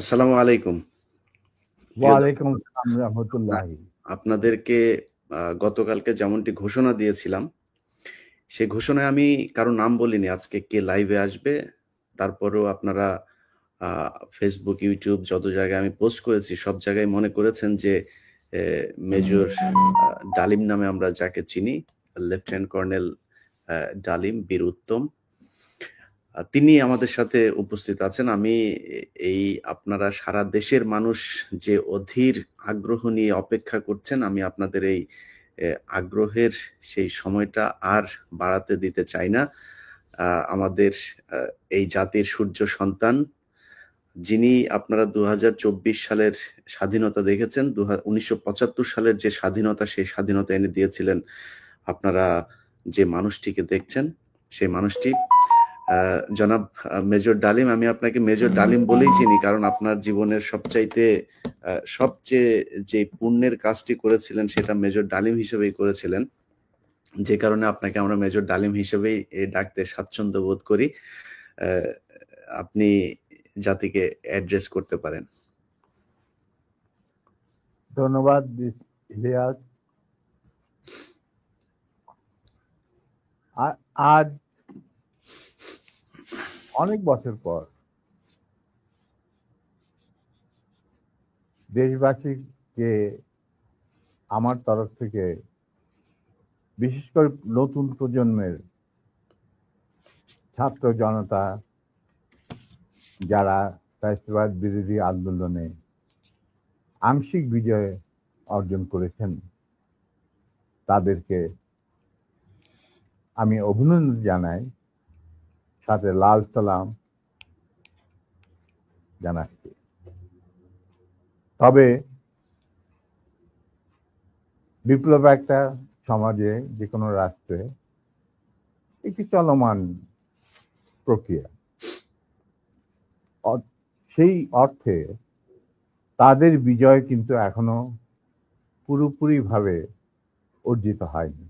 আসসালামু আলাইকুম। প্রিয় ওয়ালাইকুম দর্শক, আসসালাম আপনা রহমতুল্লাহি। আপনাদেরকে গতকালকে যেমনটি ঘোষণা দিয়েছিলাম, সেই ঘোষণায় আমি কারো নাম বলিনি আজকে কে লাইভে আসবে। তারপরেও আপনারা আ Facebook, YouTube যত জায়গায় আমি পোস্ট করেছি, সব জায়গায় মনে করেছেন যে এ মেজর ডালিম নামে আমরা যাকে চিনি, লেফটেন্যান্ট কর্নেল ডালিম বীর উত্তম। তিনি আমাদের সাথে উপস্থিত আছেন। আমি এই আপনারা সারা দেশের মানুষ যে অধীর আগ্রহ নিয়ে অপেক্ষা করছেন, আমি আপনাদের এই এ আগ্রহের সেই সময়টা আর বাড়াতে দিতে চাই না। আমাদের আ এই জাতির সূর্য সন্তান, যিনি আপনারা ২০২৪ সালের স্বাধীনতা দেখেছেন, ১৯৭৫ সালের যে স্বাধীনতা, সেই স্বাধীনতা এনে দিয়েছিলেন আপনারা যে মানুষটিকে দেখছেন, সেই মানুষটি জনাব মেজর ডালিম। আমি আপনাকে মেজর ডালিম বলেই চিনি, কারণ আপনার জীবনের সবচেয়ে যে পুণ্যের কাজটি করেছিলেন সেটা মেজর ডালিম হিসেবেই করেছিলেন। যে কারণে আপনাকে আমরা মেজর ডালিম হিসেবেই ডাকতে স্বাচ্ছন্দ্য বোধ করি। আপনি জাতিকে অ্যাড্রেস করতে পারেন। ধন্যবাদ ইলিয়াস। আজ অনেক বছর পর দেশবাসীকে আমার তরফ থেকে, বিশেষ করে নতুন প্রজন্মের ছাত্র জনতা যারা ফ্যাসিবাদ বিরোধী আন্দোলনে আংশিক বিজয় অর্জন করেছেন, তাদেরকে আমি অভিনন্দন জানাই, সাথে লাল সালাম জানাচ্ছি। তবে বিপ্লব একটা সমাজে, যে কোনো রাষ্ট্রে একটি চলমান প্রক্রিয়া। সেই অর্থে তাদের বিজয় কিন্তু এখনো পুরোপুরিভাবে অর্জিত হয়নি।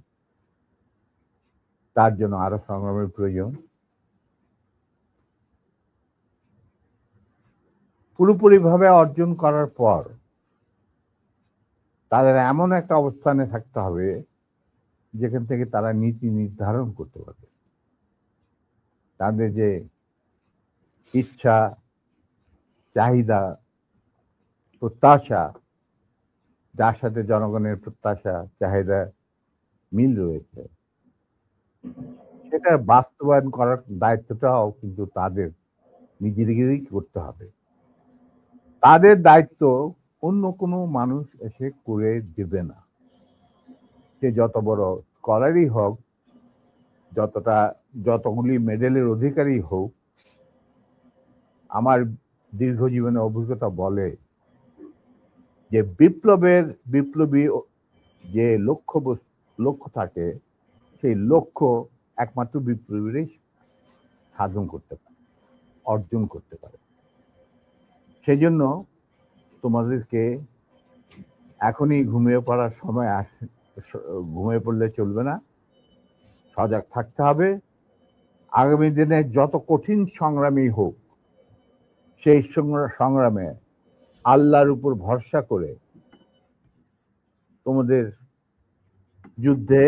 তার জন্য আরো সংগ্রামের প্রয়োজন। পুরোপুরিভাবে অর্জন করার পর তাদের এমন একটা অবস্থানে থাকতে হবে যেখান থেকে তারা নীতি নির্ধারণ করতে পারবে। তাদের যে ইচ্ছা, চাহিদা, প্রত্যাশা, যার সাথে জনগণের প্রত্যাশা চাহিদা মিল রয়েছে, সেটা বাস্তবায়ন করার দায়িত্বটাও কিন্তু তাদের নিজেদেরই করতে হবে। তাদের দায়িত্ব অন্য কোনো মানুষ এসে করে দেবে না। সে যত বড় স্কলারই হোক, যতগুলি মেডেলের অধিকারী হোক, আমার দীর্ঘ জীবনের অভিজ্ঞতা বলে যে বিপ্লবী যে লক্ষ্য থাকে, সেই লক্ষ্য একমাত্র বিপ্লবীরাই সাধন করতে পারে, অর্জন করতে পারে। সেই জন্য তোমাদেরকে এখনই ঘুমিয়ে পড়ার সময় ঘুমিয়ে পড়লে চলবে না, সজাগ থাকতে হবে। আগামী দিনে যত কঠিন সংগ্রামই হোক, সেই সংগ্রামে আল্লাহর উপর ভরসা করে তোমাদের যুদ্ধে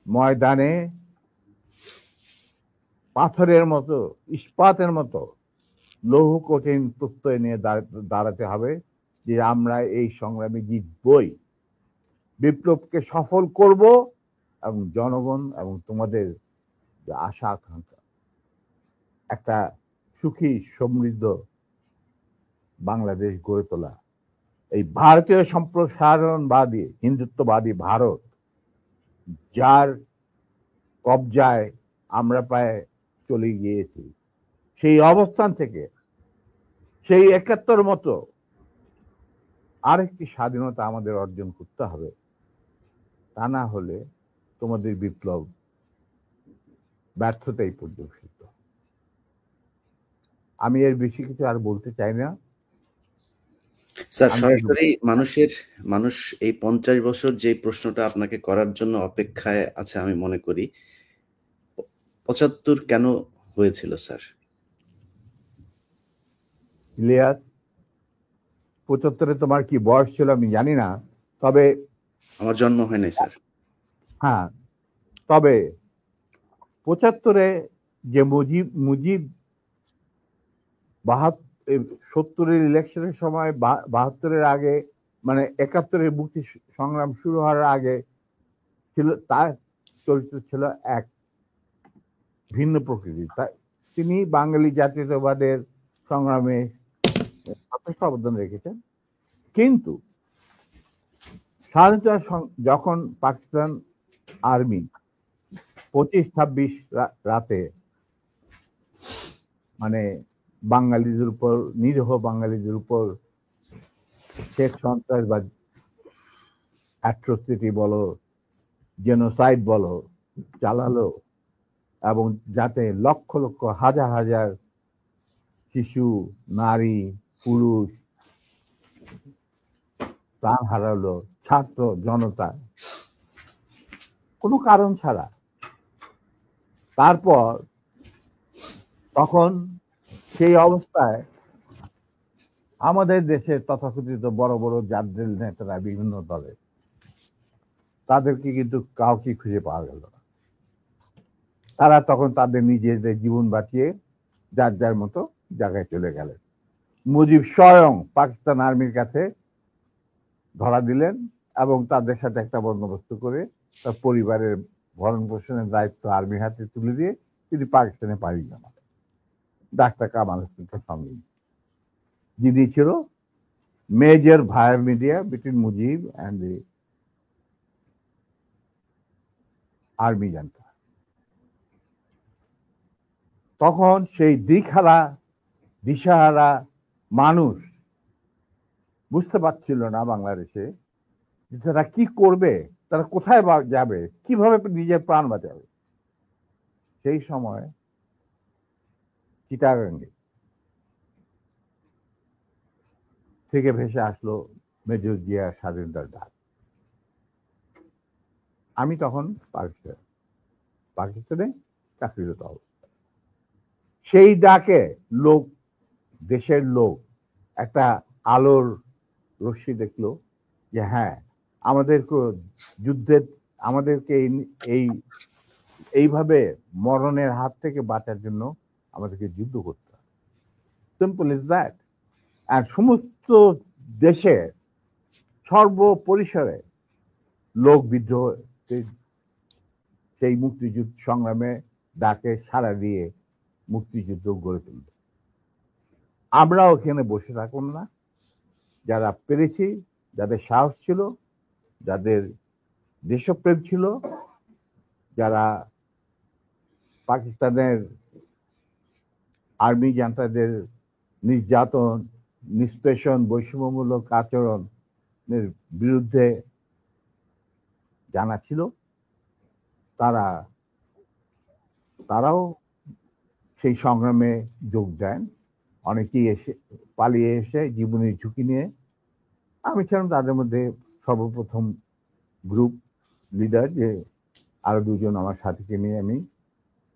ময়দানে পাথরের মতো, ইস্পাতের মতো লৌহ কঠিন প্রত্যয় নিয়ে দাঁড়াতে হবে যে আমরা এই সংগ্রামে জিতবই, বিপ্লবকে সফল করব, এবং জনগণ এবং তোমাদের যে আশা আকাঙ্ক্ষা, একটা সুখী সমৃদ্ধ বাংলাদেশ গড়ে তোলা। এই ভারতীয় সম্প্রসারণবাদী হিন্দুত্ববাদী ভারত, যার কবজায় আমরা প্রায় চলে গিয়েছি, সেই অবস্থান থেকে সেই ৭১ মতো আরেকটি স্বাধীনতা আমাদের অর্জন করতে হবে। তা না হলে তোমাদের বিপ্লব ব্যর্থতাই পর্যবেসিত। আমি এর বেশি কিছু আর বলতে চাই না। স্যার, আমি সরাসরি মানুষ এই ৫০ বছর যে প্রশ্নটা আপনাকে করার জন্য অপেক্ষায় আছে আমি মনে করি। ৭৫ কেন হয়েছিল স্যার? ইলিয়াস, 75-এ তোমার কি বয়স ছিল আমি জানি না, তবে আমার জন্ম হয় নাই স্যার। হ্যাঁ, তবে 75-এ যে মুজিব মুজিব 70-এর ইলেকশনের সময় 72-এর আগে, মানে 71-এর মুক্তি সংগ্রাম শুরু হওয়ার আগে ছিল, তার চরিত্র ছিল এক ভিন্ন প্রকৃতি। তিনি বাঙালি জাতীয়তাবাদের সংগ্রামে যথেষ্ট অবদান রেখেছেন। কিন্তু স্বাধীনতা যখন পাকিস্তান আর্মি 25-26 রাতে মানে বাঙালিদের উপর, নিরীহ বাঙালিদের উপর শেখ সন্ত্রাসবাদ, অ্যাট্রোসিটি বলো, জেনোসাইড বলো, চালালো, এবং যাতে লক্ষ লক্ষ হাজার হাজার শিশু, নারী, পুরুষ প্রাণ হারালো, ছাত্র জনতা কোনো কারণ ছাড়া। তারপর তখন সেই অবস্থায় আমাদের দেশের তথাকথিত বড় বড় জাতীয় নেতারা বিভিন্ন দলে, তাদেরকে কিন্তু কাউকে খুঁজে পাওয়া গেল না। তারা তখন তাদের নিজেদের জীবন বাঁচিয়ে যার যার মতো জায়গায় চলে গেলেন। মুজিব স্বয়ং পাকিস্তান আর্মির কাছে ধরা দিলেন এবং তাদের সাথে একটা বন্দোবস্ত করে তার পরিবারের ভরণ পোষণের দায়িত্ব আর্মির হাতে তুলে দিয়ে তিনি পাকিস্তানে পাড়ি জমান। ডাক্তার কামাল হোসেনের সঙ্গে, যিনি ছিল major via media between Mujib and the army junta. তখন সেই দিশাহারা মানুষ বুঝতে পারছিল না বাংলাদেশে যে তারা কি করবে, তারা কোথায় যাবে, কিভাবে নিজের প্রাণ বাঁচাবে। সেই সময় চিটাগাঙ্গে থেকে ভেসে আসলো মেজর জিয়ার স্বাধীনতার ডাক। আমি তখন পাকিস্তানে চাকরিরত অবস্থা। সেই ডাকে দেশের লোক একটা আলোর রশ্মি দেখলো যে হ্যাঁ, আমাদেরকে আমাদেরকে এইভাবে মরণের হাত থেকে বাঁচার জন্য আমাদেরকে যুদ্ধ করতে হবে। Simple is that. আর সমস্ত দেশে সর্বপরিসরে লোক বিদ্রোহ, সেই মুক্তিযুদ্ধ সংগ্রামে ডাকে সাড়া দিয়ে মুক্তিযুদ্ধ গড়ে তুলবে। আমরা ওখানে বসে থাকুন না, যারা পেরেছি, যাদের সাহস ছিল, যাদের দেশপ্রেম ছিল, যারা পাকিস্তানের আর্মি জান্তাদের নির্যাতন, নিষ্পেষণ, বৈষম্যমূলক আচরণের বিরুদ্ধে জানা ছিল, তারাও সেই সংগ্রামে যোগ দেন। অনেকেই পালিয়ে এসে জীবনের ঝুঁকি নিয়ে। আমি ছিলাম তাদের মধ্যে সর্বপ্রথম গ্রুপ লিডার, যে আরো দুজন আমার সাথীকে নিয়ে আমি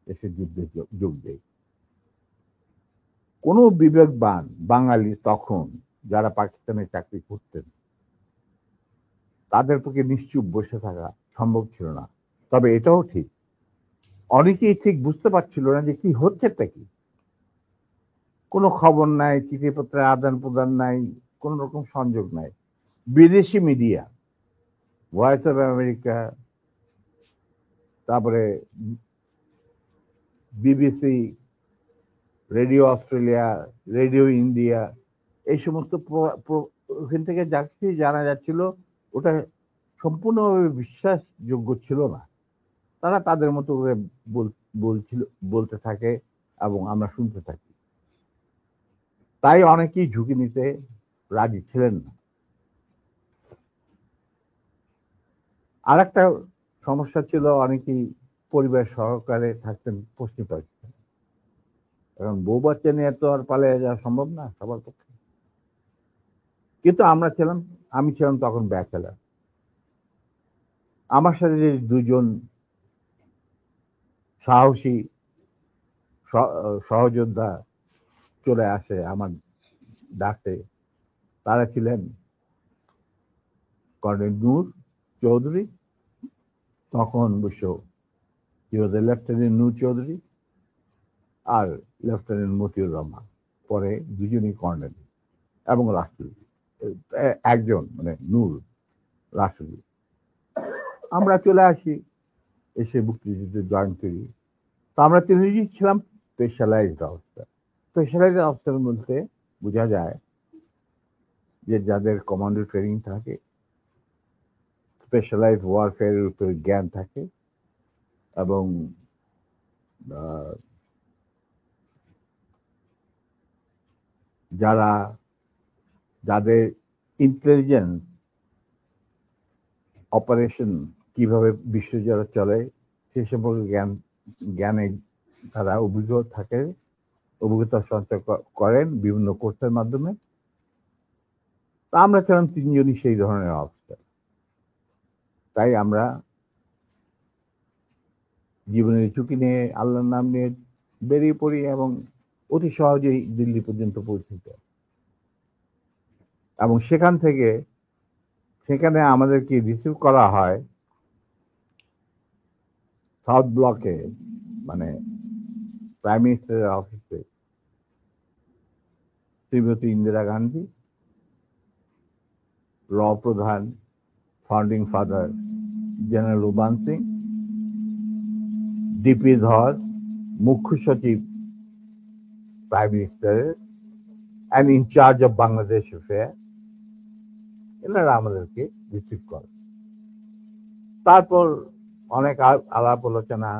এসে যুদ্ধে যোগ দেই। কোনো বিবেকবান বাঙালি তখন যারা পাকিস্তানে চাকরি করতেন, তাদের পক্ষে নিশ্চুপ বসে থাকা সম্ভব ছিল না। তবে এটাও ঠিক, অনেকেই ঠিক বুঝতে পারছিল না যে কি হচ্ছেটা কি। কোনো খবর নাই, চিঠিপত্রের আদান প্রদান নাই, কোন রকম সংযোগ নাই। বিদেশি মিডিয়া, ভয়েস অফ আমেরিকা, তারপরে BBC, radio Australia, radio India, এই সমস্ত ওখান থেকে যা কিছু জানা যাচ্ছিল ওটা সম্পূর্ণভাবে বিশ্বাসযোগ্য ছিল না। তারা তাদের মতো করে বলতে থাকে এবং আমরা শুনতে থাকি। তাই অনেকেই ঝুঁকি নিতে রাজি ছিলেন না। আর একটা সমস্যা ছিল, অনেকেই পরিবার সহকারে থাকতেন পশ্চিম পাকিস্তান। এখন বউ বাচ্চা নিয়ে তো আর পালিয়ে যাওয়া সম্ভব না সবার পক্ষে। কিন্তু আমি ছিলাম তখন ব্যাচেলার। আমার সাথে যে দুজন সাহসী সহযোদ্ধা চলে আসে আমার ডাকে, তারা ছিলেন কর্নেল নূর চৌধুরী, তখন অবশ্য লেফটেন্যান্ট নূর চৌধুরী আর লেফটেন্যান্ট মতিউর রহমান, পরে দুজনই কর্নেল এবং রাষ্ট্রপতি একজন, মানে নূর রাষ্ট্রপতি। আমরা চলে আসি, এসে মুক্তিযুদ্ধে জয়েন করি। তো আমরা তিনজনই ছিলাম স্পেশালাইজড অফিসার। স্পেশালাইজড অফিসার বলতে বোঝা যায় যে যাদের কমান্ডো ট্রেনিং থাকে, স্পেশালাইজড ওয়ারফেয়ারের উপরে জ্ঞান থাকে, এবং যাদের ইন্টেলিজেন্স অপারেশন কিভাবে বিশ্বজুড়ে চলে সে সম্পর্কে জ্ঞানে তারা অভিজ্ঞতা সঞ্চয় করেন বিভিন্ন কোর্সের মাধ্যমে। তা আমরা ছিলাম তিনজনই সেই ধরনের অফিসার। তাই আমরা জীবনের ঝুঁকি নিয়ে আল্লাহর নাম নিয়ে বেরিয়ে পড়ি এবং অতি সহজেই দিল্লি পর্যন্ত পৌঁছতে। এবং সেখানে আমাদেরকে রিসিভ করা হয় সাউথ ব্লকে, মানে প্রাইম মিনিস্টারের অফিসে শ্রীমতী ইন্দিরা গান্ধী, র প্রধান founding father general Ruban Singh, DP Dhar, মুখ্য সচিব প্রাইম মিনিস্টারের and incharge of Bangladesh affair, এনারা আমাদেরকে রিসিভ করে। তারপর অনেক আলাপ আলোচনা,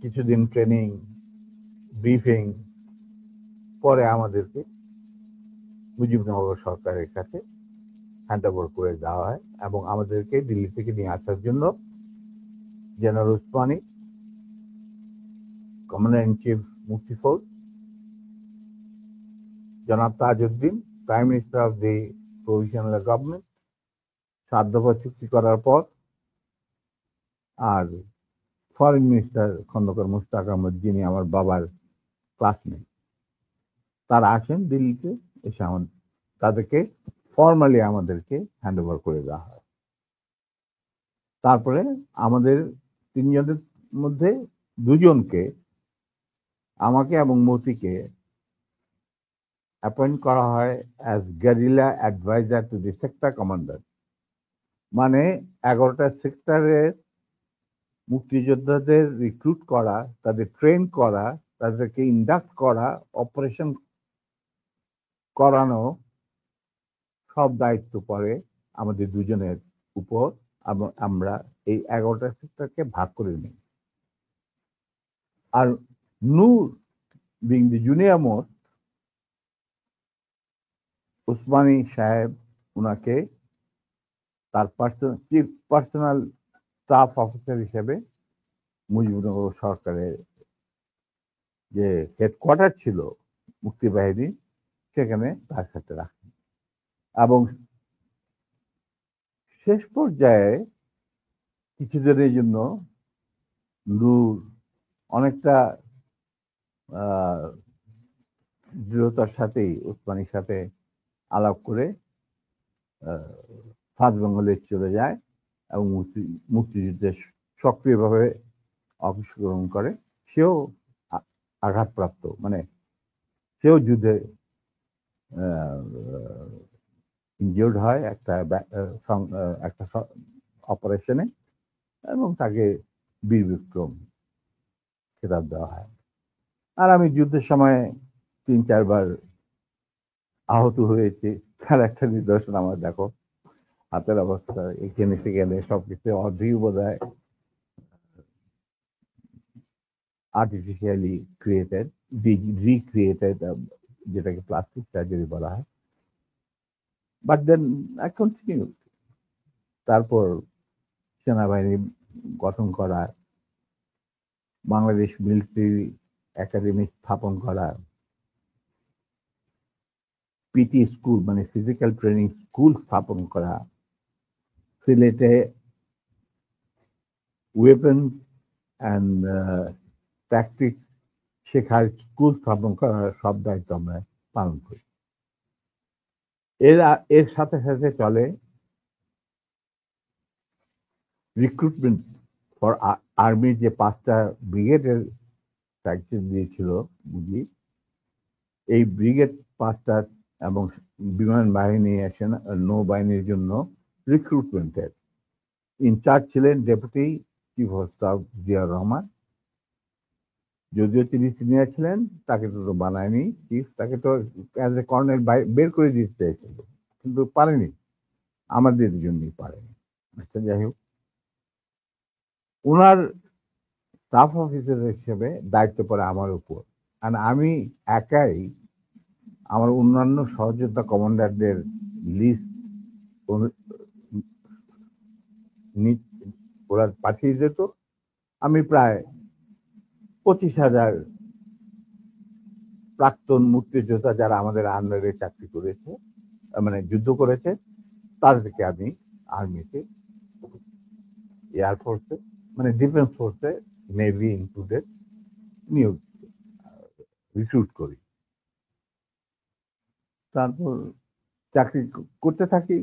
কিছুদিন ট্রেনিং, ব্রিফিং, পরে আমাদেরকে মুজিবনগর সরকারের কাছে হ্যান্ড ওভার করে দেওয়া হয় এবং আমাদেরকে দিল্লি থেকে নিয়ে আসার জন্য general Usmani, commander in chief মুক্তি ফৌজ, জনাব Tajuddin, prime minister of the provisional government, 7 দফা চুক্তি করার পর, আর ফরেন মিনিস্টার খন্দকার মুশতাক আহমদ, যিনি আমার বাবার ক্লাসমেট, তারা আসেন দিল্লিতে। এসে তাদেরকে ফর্মালি আমাদেরকে হ্যান্ড ওভার করে দেওয়া হয়। তারপরে আমাদের তিনজনের মধ্যে দুজনকে, আমাকে এবং মতিকে, অ্যাপয়েন্ট করা হয় as guerrilla adviser to the sector commander. মানে 11টা সেক্টরের মুক্তিযোদ্ধাদের রিক্রুট করা, তাদের ট্রেন করা, তাদেরকে ইন্ডাক্ট করা, অপারেশন করানো, সব দায়িত্ব পড়ে আমাদের দুজনের উপর। আমরা এই 11টা সেক্টরকে ভাগ করে নিই। আর Noor being the junior most, Osmani সাহেব উনাকে তার পার্সোনাল স্টাফ অফিসার হিসেবে মুজিবনগর সরকারের যে হেডকোয়ার্টার ছিল মুক্তিবাহিনী, সেখানে তার সাথে রাখেন। এবং শেষ পর্যায়ে কিছুদিনের জন্য নূর অনেকটা দৃঢ়তার সাথেই উসমানীর সাথে আলাপ করে সাউথ বেঙ্গলে চলে যায় এবং মুক্তিযুদ্ধে সক্রিয়ভাবে অংশগ্রহণ করে। সেও আঘাতপ্রাপ্ত, মানে সেও যুদ্ধে ইনজিওর্ড হয় একটা অপারেশনে, এবং তাকে বীর বিক্রম খেতাব দেওয়া হয়। আর আমি যুদ্ধের সময় 3-4 বার আহত হয়েছি। তার একটা নিদর্শন আমার দেখো, হাতের অবস্থা এখানে সেখানে সবকিছু অর্ধেক বোধ হয় আর্টিফিশিয়ালি ক্রিয়েটেড, রিক্রিয়েটেড, যেটাকে প্লাস্টিক সার্জারি বলা হয়। But then I continue. তারপর সেনাবাহিনী গঠন করা, বাংলাদেশ মিলিটারি একাডেমি স্থাপন করা, পিটি স্কুল মানে ফিজিক্যাল ট্রেনিং স্কুল স্থাপন করা, সিলেটে ওয়েপন অ্যান্ড ট্যাকটিক্স শেখার স্কুল স্থাপন করার সব দায়িত্ব আমরা পালন করি। এর সাথে সাথে চলে রিক্রুটমেন্ট ফর আর্মি, যে 5টা ব্রিগেডের টাইটেল দিয়েছিল বুঝি, এই ব্রিগেড 5টা এবং বিমান বাহিনী, নৌবাহিনীর জন্য রিক্রুটমেন্টের ইনচার্জ ছিলেন deputy chief of staff Zia Rahman. যদিও তিনি সিনিয়র ছিলেন, তাকে তো বানায়নি চিফ, তাকে তো অ্যাজ এ কর্নেল বের করে দিতে চাইছিল, কিন্তু পারেনি, আমাদের জন্যই পারেনি। আচ্ছা, যাই হোক, ওনার স্টাফ অফিসার হিসেবে দায়িত্ব পড়ে আমার উপর। আর আমি একাই আমার অন্যান্য সহযোদ্ধা কমান্ডারদের লিস্ট ওরা পাঠিয়ে যেত। আমি প্রায় 25,000 প্রাক্তন মুক্তিযোদ্ধা যারা আমাদের আন্ডারে চাকরি করেছে, মানে যুদ্ধ করেছে, তাদেরকে আমি আর্মিতে, এয়ারফোর্সে, মানে ডিফেন্স ফোর্সে, নেভি ইনক্লুডেড, নিয়োগ রিক্রুট করি। তারপর চাকরি করতে থাকি,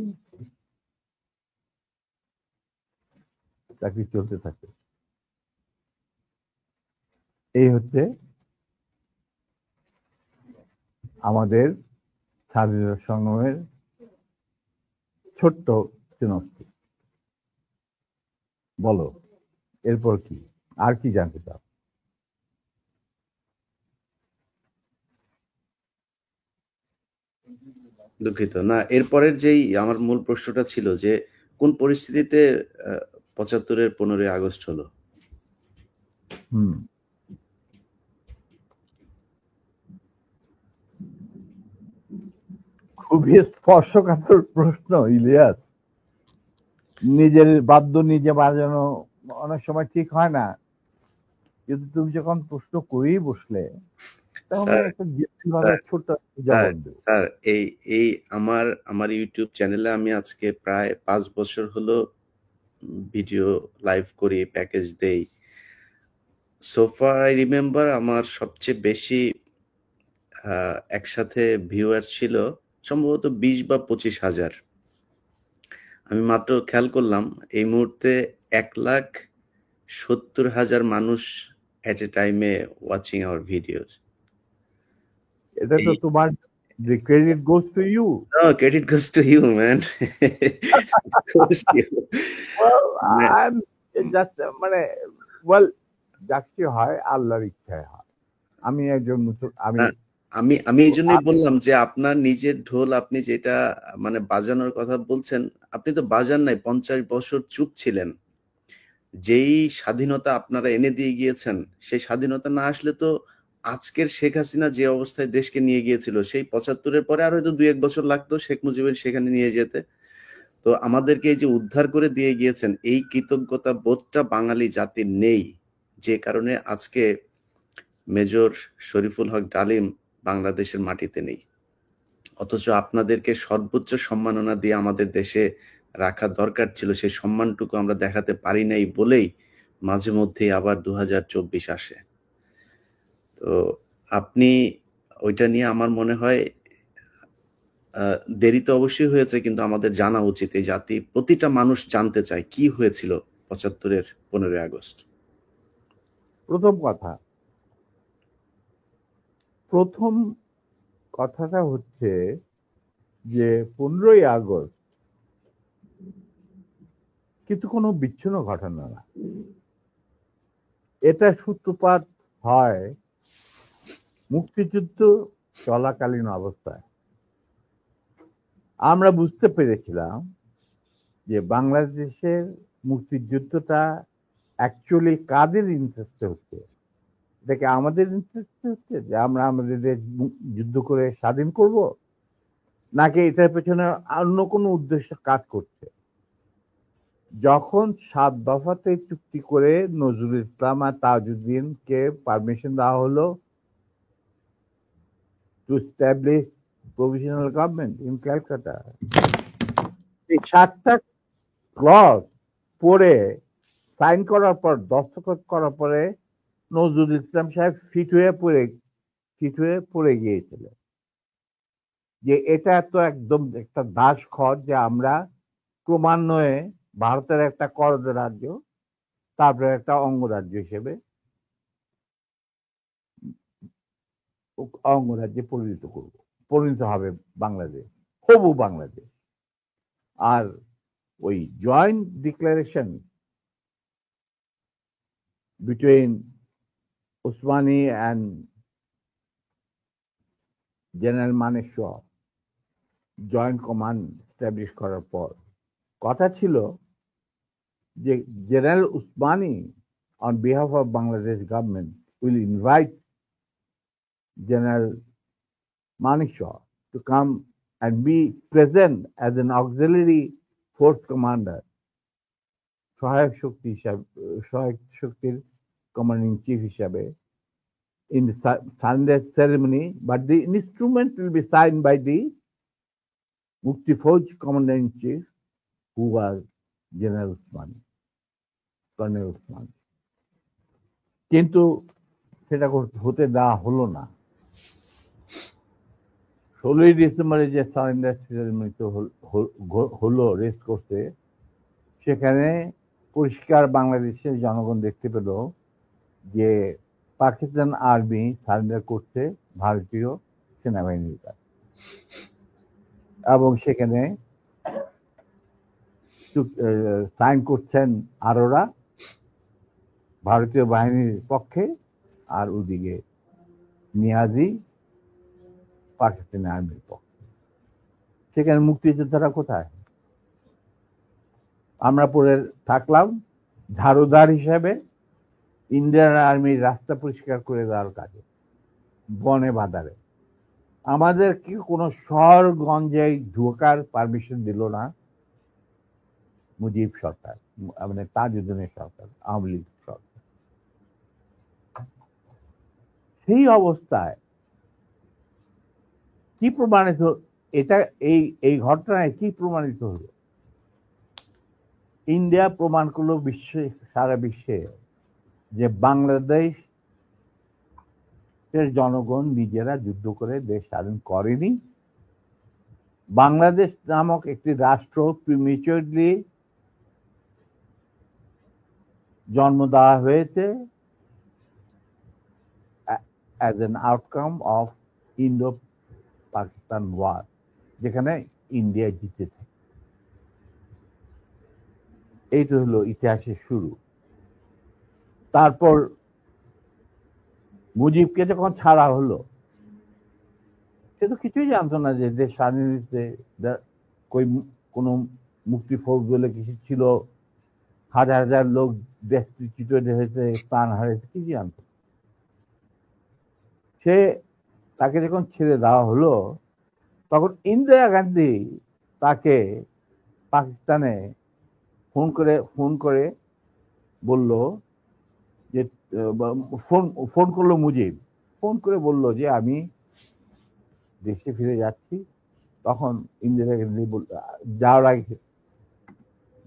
চাকরি চলতে থাকে। এই হচ্ছে আমাদের স্বাধীনতা সংগ্রামের ছোট্ট সিনপসিস। বলো এরপর কি, আর কি জানতে চাও? দুঃখিত, না, এরপরের যেই আমার মূল প্রশ্নটা ছিল যে কোন পরিস্থিতিতে 75-এর 15ই আগস্ট হলো? খুবই স্পর্শকাতর প্রশ্ন ইলিয়াস। নিজের বাদ্য নিজে বাজানো অনেক সময় ঠিক হয় না, কিন্তু তুমি যখন প্রশ্ন করেই বসলে, তখন একটা ছোট্ট জবাব দেব। স্যার, এই এই আমার ইউটিউব চ্যানেলে আমি আজকে প্রায় 5 বছর হলো ভিডিও লাইভ করি, প্যাকেজ দেই। সো ফার আই রিমেম্বার আমার সবচেয়ে বেশি একসাথে ভিউয়ার ছিল সম্ভবত 20 বা 25,000। আমি মাত্র খেয়াল করলাম এই মুহূর্তে 1,70,000 মানুষ এট এ টাইমে ওয়াচিং আওয়ার ভিডিওস। এটা তো তোমার, the credit goes to you. No, credit goes to you, man. Goes to you. Well, I'm just মানে well, যা কিছু হয় আল্লাহর ইচ্ছায় হয়। আমি একজন আমি এই জন্যই বললাম যে আপনার নিজের ঢোল আপনি যেটা মানে বাজানোর কথা বলছেন, আপনি তো বাজান নাই, 50 বছর চুপ ছিলেন। যেই স্বাধীনতা আপনারা এনে দিয়ে গিয়েছেন, সেই স্বাধীনতা না আসলে তো আজকের শেখ হাসিনা যে অবস্থায় দেশকে নিয়ে গিয়েছিল, সেই 75-এর পরে আর হয়তো 2-1 বছর লাগতো শেখ মুজিবের সেখানে নিয়ে যেতে। তো আমাদেরকে এই যে উদ্ধার করে দিয়ে গিয়েছেন, এই কৃতজ্ঞতা বোধটা বাঙালি জাতির নেই, যে কারণে আজকে মেজর শরীফুল হক ডালিম বাংলাদেশের মাটিতে নেই। অথচ আপনাদেরকে সর্বোচ্চ সম্মাননা দিয়ে আমাদের দেশে রাখা দরকার ছিল, সেই সম্মানটুকু আমরা দেখাতে পারি নাই বলেই মাঝে মধ্যেই আবার 2024 আসে। তো আপনি ওইটা নিয়ে আমার মনে হয় দেরি তো অবশ্যই হয়েছে, কিন্তু আমাদের জানা উচিত। এই জাতি, প্রতিটা মানুষ জানতে চায় কি হয়েছিল 75-এর 15ই আগস্ট। প্রথম কথাটা হচ্ছে যে 15ই আগস্ট কিন্তু কোনো বিচ্ছিন্ন ঘটনা না। এটা সূত্রপাত হয় মুক্তিযুদ্ধ চলাকালীন অবস্থায়। আমরা বুঝতে পেরেছিলাম যে বাংলাদেশের মুক্তিযুদ্ধটা অ্যাকচুয়ালি কাদের ইন্টারেস্টে হচ্ছে। এটাকে আমাদের ইন্টারেস্টে হচ্ছে যে আমরা আমাদের দেশ যুদ্ধ করে স্বাধীন করব, নাকি এটার পেছনে অন্য কোনো উদ্দেশ্য কাজ করছে। যখন 7 দফাতে চুক্তি করে নজরুল ইসলাম আর তাজউদ্দিনকে পারমিশন দেওয়া হলো to establish provisional government in Calcutta, এই 7টা ক্লজ পড়ে সাইন করার পর, দস্তখত করার পরে নজরুল ইসলাম সাহেব ফিট হয়ে পড়ে গিয়েছিলেন। যে এটা তো একদম একটা দাস খর, যে আমরা ক্রমান্বয়ে ভারতের একটা করদ রাজ্য, তারপরে একটা অঙ্গরাজ্য হিসেবে অঙ্গরাজ্যে পরিণত হবে বাংলাদেশ, হবু বাংলাদেশ। আর ওই joint declaration between Usmani and general Manekshaw joint command establish করার পর কথা ছিল যে general Usmani on behalf of Bangladesh government will invite General Manekshaw to come and be present as an auxiliary force commander, সহায়ক শক্তির commanding chief হিসাবে in the surrender ceremony, but the instrument will be signed by the Mukti Fauj commander in chief, who was General Usmani, Colonel Usmani. কিন্তু সেটা হতে দেওয়া হলো না। 16ই ডিসেম্বরে যে সারেন্ডার সেরেমনি হলো রেস করতে, সেখানে পরিষ্কার বাংলাদেশের জনগণ দেখতে পেল যে পাকিস্তান আর্মি সারেন্ডার করছে ভারতীয় সেনাবাহিনীর কাছে, এবং সেখানে সাইন করছেন আরোরা ভারতীয় বাহিনীর পক্ষে, আর ওদিকে নিয়াজি পাকিস্তানি আর্মির পক্ষে। সেখানে মুক্তিযোদ্ধারা কোথায়? আমরা পড়ে থাকলাম ঝাড়ুদার হিসাবে ইন্ডিয়ান আর্মির রাস্তা পরিষ্কার করে দেওয়ার কাজে, বনে বাজারে। আমাদের কি কোনো শহরগঞ্জে ঢোকার পারমিশন দিল না মুজিব সরকার, মানে তাজউদ্দিনের সরকার, আওয়ামী লীগ সরকার। সেই অবস্থায় কি প্রমাণিত, এটা এই ঘটনায় কি প্রমাণিত হলো? ইন্ডিয়া প্রমাণ করলো সারা বিশ্বে যে বাংলাদেশের জনগণ নিজেরা যুদ্ধ করে দেশ স্বাধীন করেনি। বাংলাদেশ নামক একটি রাষ্ট্র প্রিমেচুরলি জন্ম দেওয়া হয়েছে as an outcome of Indo-Pakistan war, যেখানে ইন্ডিয়া জিতেছে। এইটা হলো ইতিহাসের শুরু। তারপর মুজিবকে যখন ছাড়া হলো, সে তো কিছুই জানতো না যে দেশ স্বাধীন হয়েছে, কোনো মুক্তি ফৌজ বলে কিছু ছিল, হাজার হাজার লোক দেশচ্যুত হয়েছে, প্রাণ হারিয়েছে, কি জানতো। সে তাকে যখন ছেড়ে দেওয়া হলো, তখন ইন্দিরা গান্ধী তাকে পাকিস্তানে ফোন করে বলল যে, ফোন করলো মুজিব, ফোন করে বলল যে আমি দেশে ফিরে যাচ্ছি। তখন ইন্দিরা গান্ধী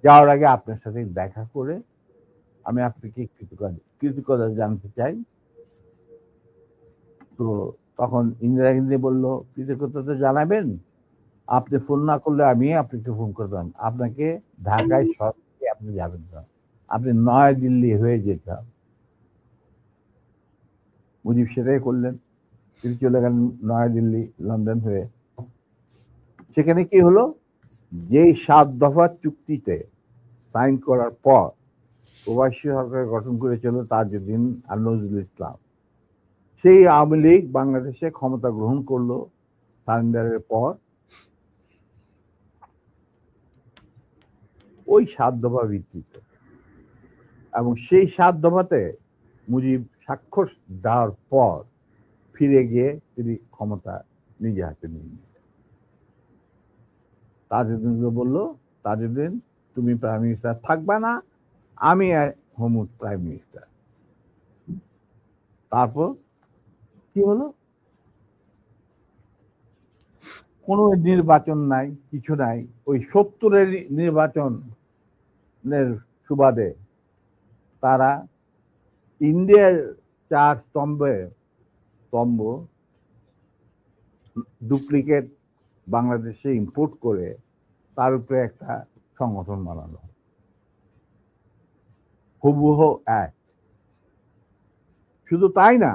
যাওয়ার আগে আপনার সাথে দেখা করে আমি আপনাকে কৃতজ্ঞতা জানতে চাই। তো তখন ইন্দিরা গান্ধী বলল, কৃতজ্ঞতা তো জানাবেন, আপনি ফোন না করলে আমি আপনাকে ফোন করতাম, আপনাকে ঢাকায় সরাসরি আপনি যাবেন না, আপনি নয়াদিল্লি হয়ে যেতে হবে। মুজিব সেটাই করলেন, তিনি চলে গেলেন নয়াদিল্লি, লন্ডন হয়ে। সেখানে কি হলো, যেই 7 দফা চুক্তিতে সাইন করার পর প্রবাসী সরকার গঠন করেছিল তাজউদ্দিন আর নজরুল ইসলাম, সেই আওয়ামী লীগ বাংলাদেশে ক্ষমতা গ্রহণ করলো সারেন্ডারের পর। ওই 7 দফা ভিত্তিতে, এবং সেই 7 দফাতে মুজিব স্বাক্ষর দেওয়ার পর ফিরে গিয়ে তিনি ক্ষমতা নিজে হাতে নিয়ে নিলেন। তাজউদ্দিনকে বলল, তাজউদ্দিন তুমি প্রাইম মিনিস্টার থাকবা না, আমি হোম প্রাইম মিনিস্টার। তারপর কি হলো, কোনো নির্বাচন নাই, কিছু নাই। ওই 70-এর নির্বাচনের সুবাদে তারা ইন্ডিয়ার 4 স্তম্ভ ডুপ্লিকেট বাংলাদেশে ইম্পোর্ট করে তার উপরে একটা সংগঠন বানানো, হুবহু এক। শুধু তাই না,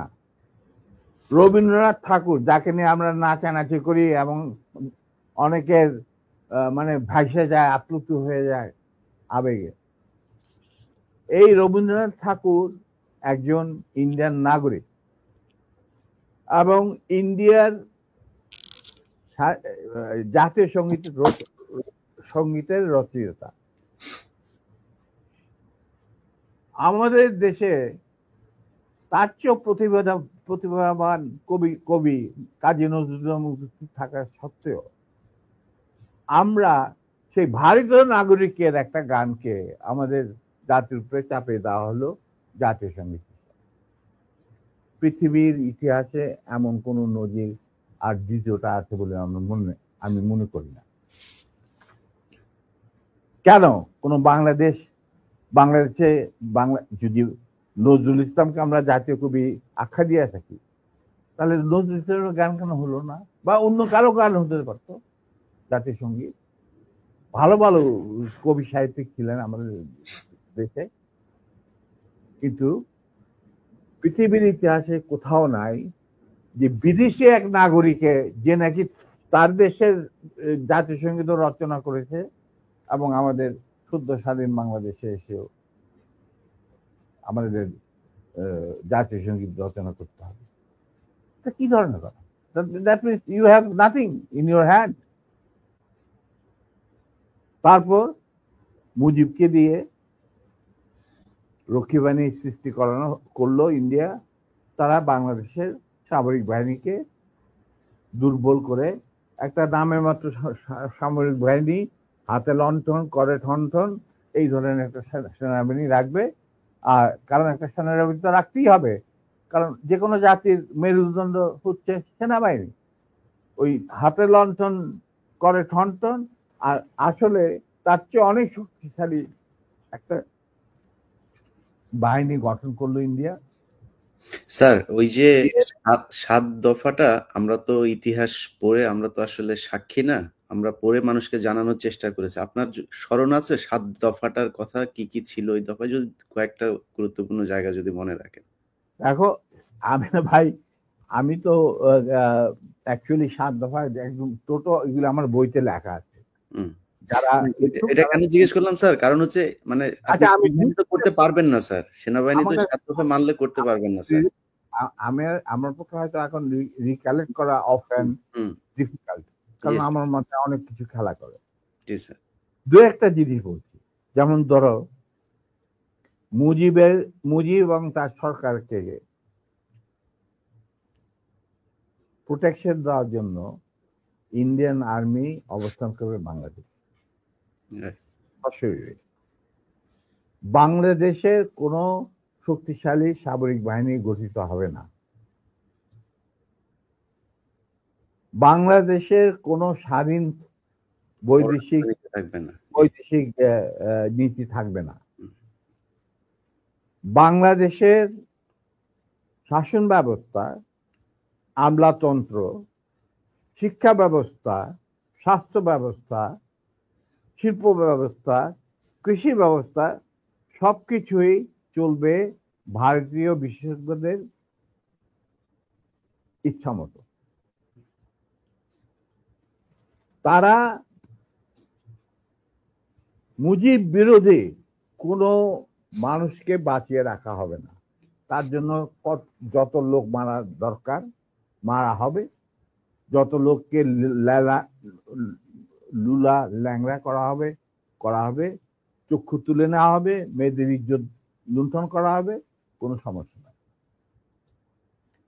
রবীন্দ্রনাথ ঠাকুর, যাকে নিয়ে আমরা নাচানাচি করি এবং অনেকের মানে ভাসে যায়, আপ্লুত হয়ে যায় আবেগে, এই রবীন্দ্রনাথ ঠাকুর একজন ইন্ডিয়ান নাগরিক এবং ইন্ডিয়ার জাতীয় সঙ্গীতের রচয়িতা। আমাদের দেশে তার চেয়েও প্রতিভাবান কবি কাজী নজরুল থাকা সত্ত্বেও আমরা সেই ভারতীয় নাগরিকের একটা গানকে আমাদের জাতির উপরে চাপিয়ে দেওয়া হলো জাতীয় সঙ্গীত। পৃথিবীর ইতিহাসে এমন কোন নজির আর দ্বিতীয়টা আছে বলে আমি মনে করি না। কেন কোন বাংলাদেশে যদি নজরুল ইসলামকে আমরা জাতীয় কবি আখ্যা দিয়ে থাকি, তাহলে নজরুল ইসলামের গান কেন হলো না? বা অন্য কারো গান হতে পারতো জাতীয় সঙ্গীত। ভালো ভালো কবি সাহিত্যিক ছিলেন আমাদের দেশে, কিন্তু পৃথিবীর ইতিহাসে কোথাও নাই যে বিদেশি এক নাগরিকে যে নাকি তার দেশের জাতীয় সঙ্গীত রচনা করেছে এবং আমাদের শুদ্ধ স্বাধীন বাংলাদেশে এসেও আমাদের জাতীয় সঙ্গীত রচনা করতে হবে। কি ধরনের কথা? That means you have nothing in your hand. তারপর মুজিবকে দিয়ে রক্ষী বাহিনী সৃষ্টি করলো ইন্ডিয়া। তারা বাংলাদেশের সামরিক বাহিনীকে দুর্বল করে একটা নামে মাত্র সামরিক বাহিনী, হাতে লণ্ঠন করে ঠনঠন, এই ধরনের একটা সেনাবাহিনী রাখবে। আর কারণ একটা সেনাবাহিনী তো রাখতেই হবে, কারণ যে কোনো জাতির মেরুদণ্ড হচ্ছে সেনাবাহিনী। ওই হাতে লণ্ঠন করে ঠনঠন, আর আসলে তার চেয়ে অনেক শক্তিশালী একটা বাহিনী গঠন করলো ইন্ডিয়া। স্যার, ওই যে 7 দফাটা আমরা তো ইতিহাস পড়ে, আমরা তো আসলে সাক্ষী না, আমরা পড়ে মানুষকে জানানোর চেষ্টা করেছি। আপনার স্মরণ আছে 7 দফাটার কথা? কি কি ছিল ওই দফায়? যদি কয়েকটা গুরুত্বপূর্ণ জায়গা যদি মনে রাখেন। দেখো ভাই, আমি তো অ্যাকচুয়ালি 7 দফা একদম টোটো এগুলো আমার বইতে লেখা আছে। যারা এটা কেন জিজ্ঞেস করলাম স্যার, কারণ হচ্ছে মানে আপনি তো করতে পারবেন না স্যার, সেনাবাহিনী তো 7 দফা মানলে করতে পারবেন না স্যার। আমার পক্ষে হয়তো এখন রিকালেক্ট করা অফেন ডিফিকাল্ট, কারণ আমার মাথায় অনেক কিছু খেলা করে। জি স্যার। দু একটা জিনিস বলছি, যেমন ধরো মুজিব এবং তার সরকারকে প্রোটেকশন দেওয়ার জন্য ইন্ডিয়ান আর্মি অবস্থান করবে বাংলাদেশ। বাংলাদেশের কোনো শক্তিশালী সামরিক বাহিনী গঠিত হবে না। বাংলাদেশের কোনো স্বাধীন বৈদেশিক নীতি থাকবে না। বাংলাদেশের শাসন ব্যবস্থা, আমলাতন্ত্র, শিক্ষা ব্যবস্থা, স্বাস্থ্য ব্যবস্থা, শিল্প ব্যবস্থা, কৃষি ব্যবস্থা সবকিছুই চলবে ভারতীয় বিশেষজ্ঞদের ইচ্ছা মতো। তারা মুজিব বিরোধী কোনো মানুষকে বাঁচিয়ে রাখা হবে না। তার জন্য যত লোক মারা দরকার মারা হবে, যত লোককে লুলা ল্যাংড়া করা হবে, চক্ষু তুলে নেওয়া হবে, মেয়েদের ইজ্জত লুণ্ঠন করা হবে, কোনো সমস্যা নাই।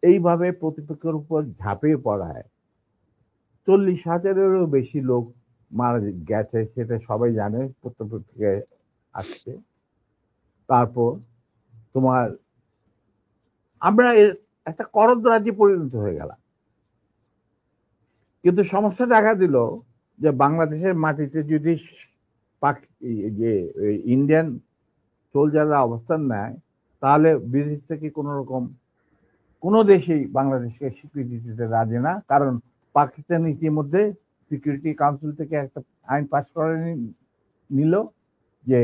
এইভাবে প্রতিপক্ষের উপর ঝাঁপিয়ে পড়ায় 40,000-এরও বেশি লোক মারা গেছে, সেটা সবাই জানে, প্রত্যেক আসছে। তারপর তোমার আমরা একটা করদ রাজ্যে পরিণত হয়ে গেলাম। কিন্তু সমস্যা দেখা দিল যে বাংলাদেশের মাটিতে যদি যে ইন্ডিয়ান সোলজাররা অবস্থান নেয়, তাহলে বিদেশ থেকে কোনো দেশেই বাংলাদেশকে স্বীকৃতি দিতে রাজি না, কারণ পাকিস্তান ইতিমধ্যে সিকিউরিটি কাউন্সিল থেকে একটা আইন পাস করে নিল যে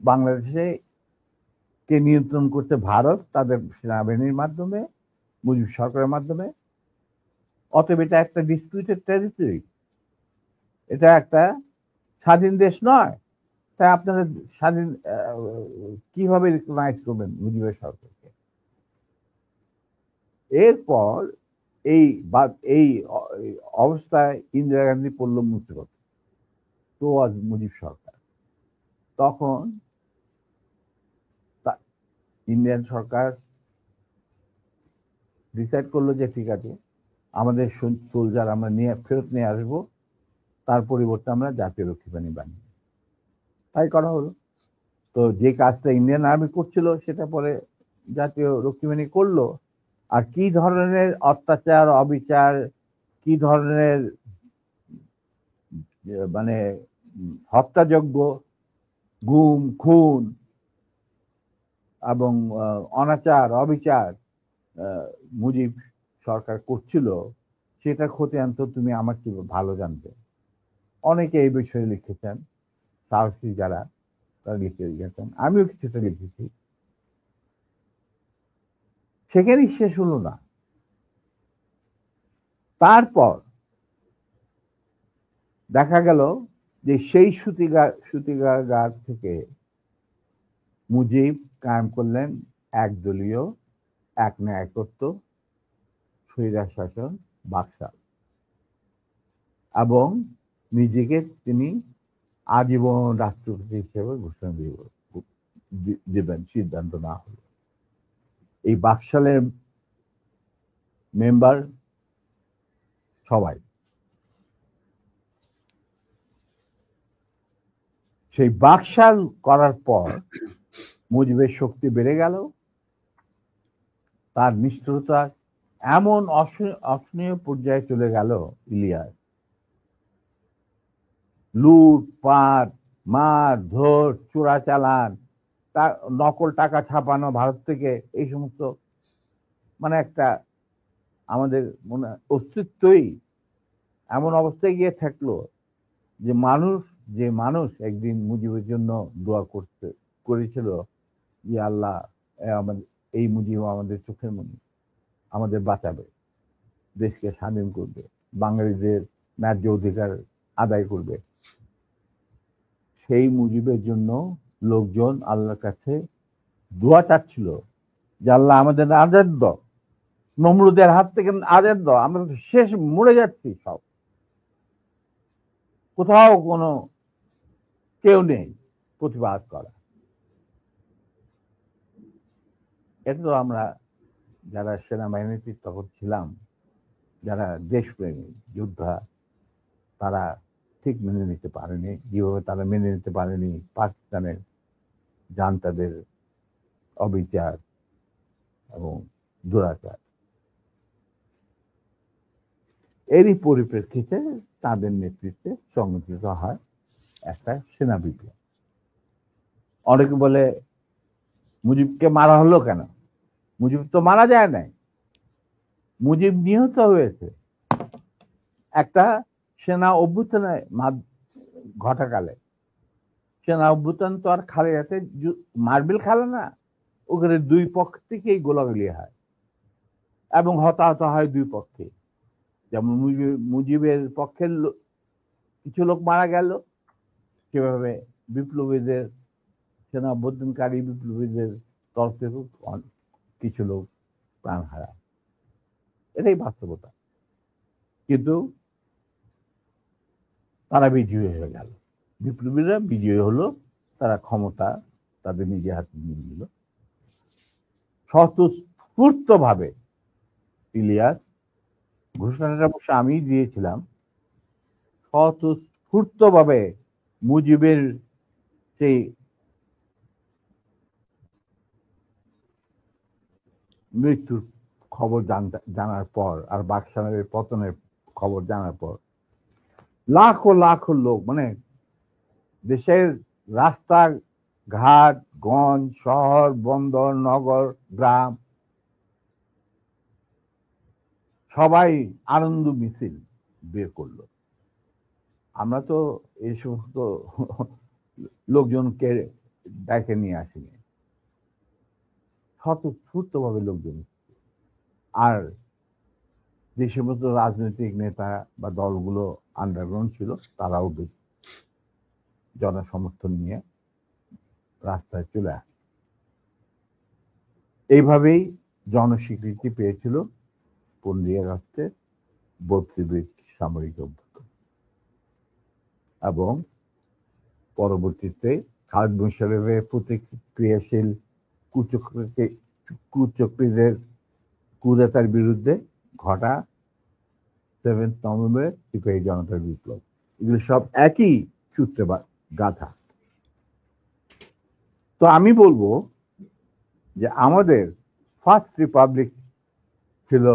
বাংলাদেশে কে নিয়ন্ত্রণ করতে ভারত তাদের সেনাবাহিনীর মাধ্যমে, মুজিব সরকারের মাধ্যমে। অতএব এটা একটা ডিসপিউটেড টেরিটরি, এটা একটা স্বাধীন দেশ নয়। তাই আপনারা স্বাধীন কিভাবে রিকগনাইজ করবেন মুজিবের সরকারকে? এরপর এই অবস্থায় ইন্দিরা গান্ধী পড়ল মুসিবত, তো আজ মুজিব সরকার। তখন ইন্ডিয়ান সরকার ডিসাইড করলো যে ঠিক আছে, আমাদের সোলজার আমরা ফেরত নিয়ে আসবো, তার পরিবর্তে আমরা জাতীয় রক্ষী বাহিনী বানিয়ে, তাই করা হলো। তো যে কাজটা ইন্ডিয়ান আর্মি করছিল সেটা পরে জাতীয় রক্ষী বাহিনী করলো। আর কি ধরনের অত্যাচার, অবিচার, কি ধরনের মানে হত্যাযজ্ঞ, গুম খুন এবং অনাচার অবিচার মুজিব সরকার করছিল, সেটা খতিয়ান তুমি আমার কি ভালো জানবে। অনেকে এই বিষয়ে লিখেছেন, সাহসী যারা তারা লিখে গেছেন, আমিও কিছুটা লিখেছি। সেখানেই শেষ হলো না। তারপর দেখা গেল যে সেই সুতিগার থেকে মুজিব কায়েম করলেন একদলীয় এক ন্যায়তত্ত্ব স্বৈরাচার শাসন বাকশাল, এবং নিজেকে তিনি আজীবন রাষ্ট্রপতি হিসেবে ঘোষণা দেবেন সিদ্ধান্ত না হলো। এই বাকশালের মেম্বার সবাই, সেই বাকশাল করার পর মুজিবের শক্তি বেড়ে গেল, তার নিষ্ঠুরতা এমন অসহনীয় পর্যায়ে চলে গেল, ইলিয়াস লুটপাট, মার ধর, চোরাচালান, নকল টাকা ছাপানো ভারত থেকে, এই সমস্ত মানে একটা আমাদের মনে অস্তিত্বই এমন অবস্থায় গিয়ে থাকলো যে মানুষ একদিন মুজিবের জন্য দোয়া করেছিল যে আল্লাহ আমাদের এই মুজিব আমাদের চোখের মনি, আমাদের বাঁচাবে, দেশকে স্বাধীন করবে, বাঙালিদের ন্যায্য অধিকার আদায় করবে। সেই মুজিবের জন্য লোকজন আল্লাহর কাছে দোয়া চাচ্ছিল যে আল্লাহ আমাদের আজাদ দাও, নমরুদের হাত থেকে আজাদ দাও, আমরা শেষ মরে যাচ্ছি, সব কোথাও কোনো কেউ নেই প্রতিবাদ করা। এটা তো আমরা যারা সেনাবাহিনীতে তখন ছিলাম, যারা দেশপ্রেমী যোদ্ধা, তারা ঠিক মেনে নিতে পারেনি। যেভাবে তারা মেনে নিতে পারেনি পাকিস্তানের জান্তাদের অবিচার এবং দুরাচার। এরই পরিপ্রেক্ষিতে তাদের নেতৃত্বে সংগঠিত হয় একটা সেনা বিপ্লব। অনেকে বলে মুজিবকে মারা হলো কেন? মুজিব তো মারা যায় নাই, মুজিব নিহত হয়েছে একটা সেনা অভ্যুত্থানে ঘটাকালে। সেনা অভ্যুত্থান তো আর খালে যাতে মার্বেল খেলে না, ওখানে দুই পক্ষ থেকেই গোলাগুলি হয় এবং হতাহত হয় দুই পক্ষে। যেমন মুজিবের পক্ষের কিছু লোক মারা গেল, সেভাবে বিপ্লবীদের সেনা অভ্যুত্থানকারী বিপ্লবীদের তরফ থেকে কিছু লোক প্রাণ হারায়। এটাই বাস্তবতা। কিন্তু তারা বিজয়ী হয়ে গেল, বিপ্লবীরা বিজয়ী হলো, তারা ক্ষমতা তাদের নিজের হাতে নিয়ে নিল। স্বতঃস্ফূর্ত ভাবে ইলিয়াস, ঘোষণাটা অবশ্য আমি দিয়েছিলাম, স্বতঃস্ফূর্ত ভাবে মুজিবের সেই মৃত্যুর খবর জানার পর আর বাকশালের পতনের খবর জানার পর লাখো লাখো লোক, মানে দেশের রাস্তা ঘাট, গঞ্জ, শহর, বন্দর, নগর, গ্রাম, সবাই আনন্দ মিছিল বের করলো। আমরা তো এই সমস্ত লোকজনকে ডেকে নিয়ে আসিনি, স্বতঃস্ফূর্তভাবে লোকজন। আর যে সমস্ত রাজনৈতিক নেতা বা দলগুলো আন্ডারগ্রাউন্ড ছিল, তারাও জনসমর্থন নিয়ে রাস্তায় চলে আসে। এইভাবেই জনস্বীকৃতি পেয়েছিল 15ই আগস্টে 32 সামরিক অভ্যুত্থান, এবং পরবর্তীতে খালেদ মোশাররফের প্রতিক্রিয়াশীল কুচক্রীদের কুদেতার বিরুদ্ধে ঘটা 7 নভেম্বরের সিপাহী জনতার বিপ্লব। এগুলো সব একই সূত্রে গাথা। তো আমি বলবো যে আমাদের ফার্স্ট রিপাবলিক ছিল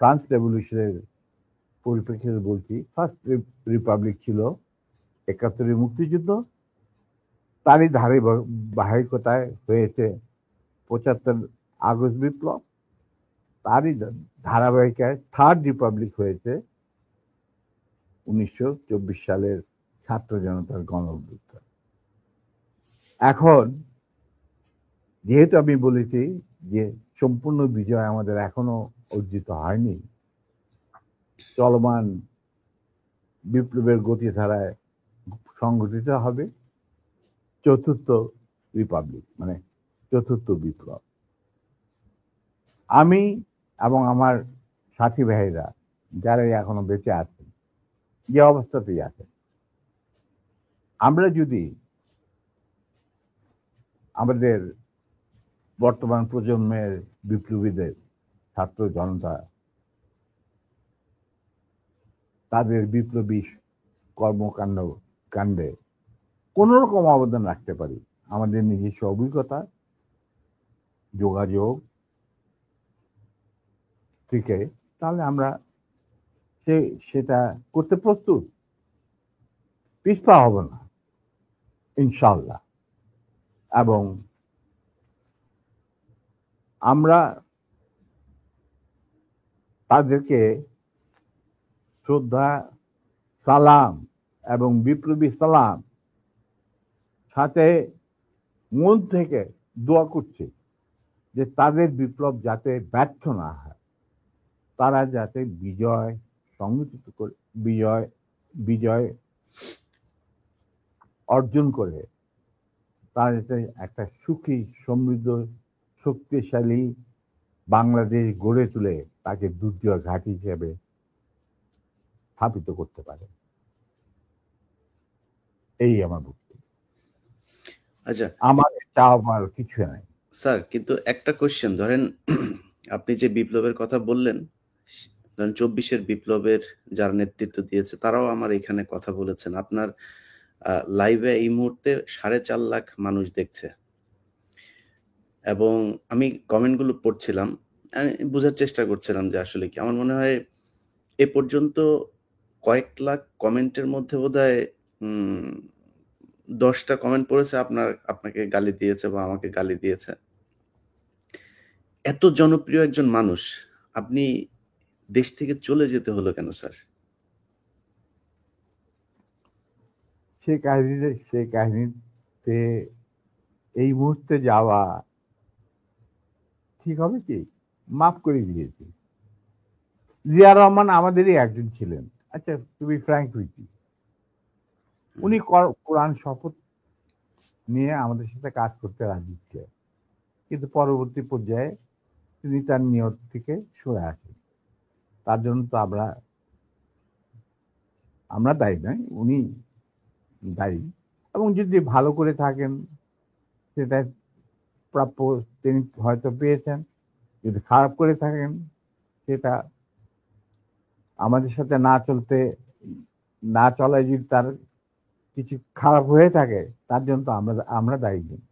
ফ্রান্স রেভলিউশনের পরিপ্রেক্ষিতে বলছি, ফার্স্ট রিপাবলিক ছিল 71 মুক্তিযুদ্ধ, তারই ধারাবাহিকতায় হয়েছে 75 আগস্ট বিপ্লব, তারই ধারাবাহিকায় থার্ড রিপাবলিক হয়েছে 1924 সালের ছাত্র জনতার গণ অভ্যুত্থান। এখন যেহেতু আমি বলেছি যে সম্পূর্ণ বিজয় আমাদের এখনো অর্জিত হয়নি, চলমান বিপ্লবের গতিধারায় সংগঠিত হবে চতুর্থ রিপাবলিক, মানে চতুর্থ বিপ্লব। আমি এবং আমার সাথী ভাইরা যারা এখনো বেঁচে আছেন, যে অবস্থাতেই আছেন, আমরা যদি আমাদের বর্তমান প্রজন্মের বিপ্লবীদের, ছাত্র জনতা, তাদের বিপ্লবী কাণ্ডে কোন রকম অবদান রাখতে পারি, আমাদের নিজস্ব অভিজ্ঞতা, যোগাযোগ থেকে, তাহলে আমরা সেটা করতে প্রস্তুত, পিছপা হব না ইনশাআল্লাহ। এবং আমরা তাদেরকে শ্রদ্ধা, সালাম এবং বিপ্লবী সালাম সাথে মন থেকে দোয়া করছি যে তাদের বিপ্লব যাতে ব্যর্থ না হয়, তারা যাতে বিজয় সংগঠিত করে, বিজয় অর্জন করে, তারা যাতে একটা সুখী, সমৃদ্ধ, শক্তিশালী বাংলাদেশ গড়ে তুলে তাকে দুর্জয় ঘাঁটি হিসেবে স্থাপিত করতে পারে। এই আমার বক্তব্য। আচ্ছা, আমার চাওয়ার কিছু নাই স্যার। কিন্তু একটা কোশ্চেন, ধরেন আপনি যে বিপ্লবের কথা বললেন, ধরেন 24-এর বিপ্লবের যারা নেতৃত্ব দিয়েছে তারাও আমার এখানে কথা বলেছেন। আপনার লাইভে এই মুহূর্তে 4.5 লাখ মানুষ দেখছে, এবং আমি কমেন্টগুলো পড়ছিলাম, আমি বোঝার চেষ্টা করছিলাম যে আসলে কি। আমার মনে হয় এ পর্যন্ত কয়েক লাখ কমেন্টের মধ্যে বোধহয় 10টা কমেন্ট পড়েছে আপনাকে গালি দিয়েছে বা আমাকে গালি দিয়েছে। এত জনপ্রিয় একজন মানুষ, আপনি দেশ থেকে চলে যেতে হলো কেন স্যার? সেই কাহিনীতে এই মুহূর্তে যাওয়া ঠিক হবে কি? মাফ করে দিয়েছি। জিয়া রহমান আমাদেরই একজন ছিলেন। আচ্ছা, তুমি ফ্র্যাঙ্ক উইথ, উনি কোরআন শপথ নিয়ে আমাদের সাথে কাজ করতে রাজি ছিলেন, কিন্তু পরবর্তী পর্যায়ে তিনি তার নিয়ত থেকে সরে আসেন। তার জন্য তো আমরা দায়ী নয়, উনি দায়ী। এবং যদি ভালো করে থাকেন, সেটা প্রাপ্য তিনি হয়তো পেয়েছেন। যদি খারাপ করে থাকেন, সেটা আমাদের সাথে না চলায় যদি তার কিছু খারাপ হয়ে থাকে, তার জন্য তো আমরা দায়ী নেই।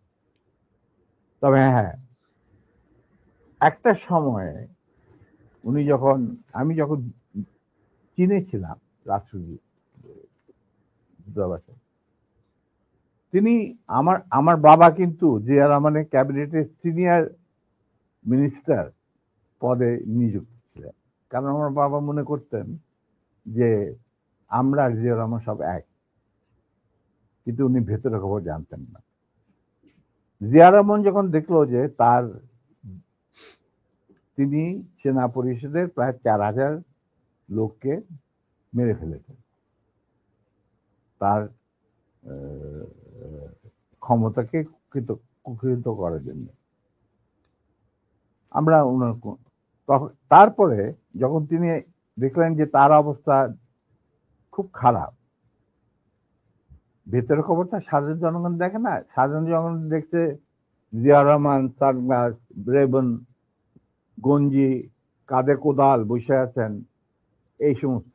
তবে হ্যাঁ, একটা সময়ে আমি যখন চীনে ছিলাম রাষ্ট্রদূত, তিনি আমার বাবা কিন্তু জিয়া রহমানের ক্যাবিনেটের সিনিয়র মিনিস্টার পদে নিযুক্ত ছিলেন। কারণ আমার বাবা মনে করতেন যে আমরা আর জিয়া রহমান সব এক, কিন্তু উনি ভেতরে খবর জানতেন না। জিয়া রহমান যখন দেখলো যে তিনি সেনা পরিষদের প্রায় 4,000 লোককে মেরে ফেলেছেন তার ক্ষমতাকে কুক্ষিগত করার জন্য, আমরা তারপরে যখন তিনি দেখলেন যে তার অবস্থা খুব খারাপ, ভেতরের খবরটা সাধারণ জনগণ দেখে না, সাধারণ জনগণ দেখছে জিয়া রহমান সানগ্লাস, রেবন, গঞ্জি, কাঁধে কোদাল বসে আছেন, এই সমস্ত।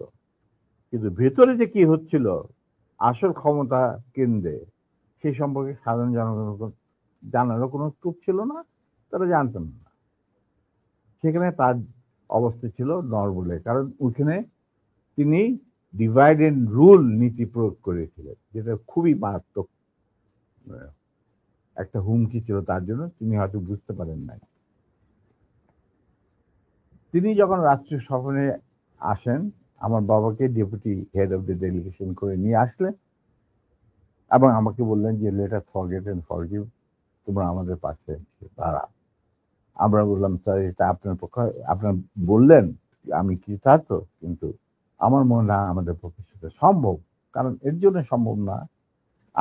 কিন্তু ভেতরে যে কি হচ্ছিল আসল ক্ষমতা কেন্দ্রে, সেই সম্পর্কে সাধারণ জনগণ জানারও কোনো স্কোপ ছিল না, তারা জানতেন না। সেখানে তার অবস্থা ছিল নরবলে, কারণ ওখানে তিনি ডিভাইড এন্ড রুল নীতি প্রয়োগ করেছিলেন, যেটা খুবই মারাত্মক একটা হুমকি ছিল তার জন্য, তিনি হয়তো বুঝতে পারেন নাই। তিনি যখন রাষ্ট্রীয় সফরে আসেন, আমার বাবাকে deputy head of the delegation করে নিয়ে আসলেন এবং আমাকে বললেন যে let us forget and forgive, তোমরা আমাদের পাশে দাঁড়া। আমরা বললাম স্যার এটা আপনার পক্ষে, আপনার বললেন আমি কৃতার্থ, কিন্তু আমার মনে হয় আমাদের পক্ষে সেটা সম্ভব, কারণ এর জন্য সম্ভব না,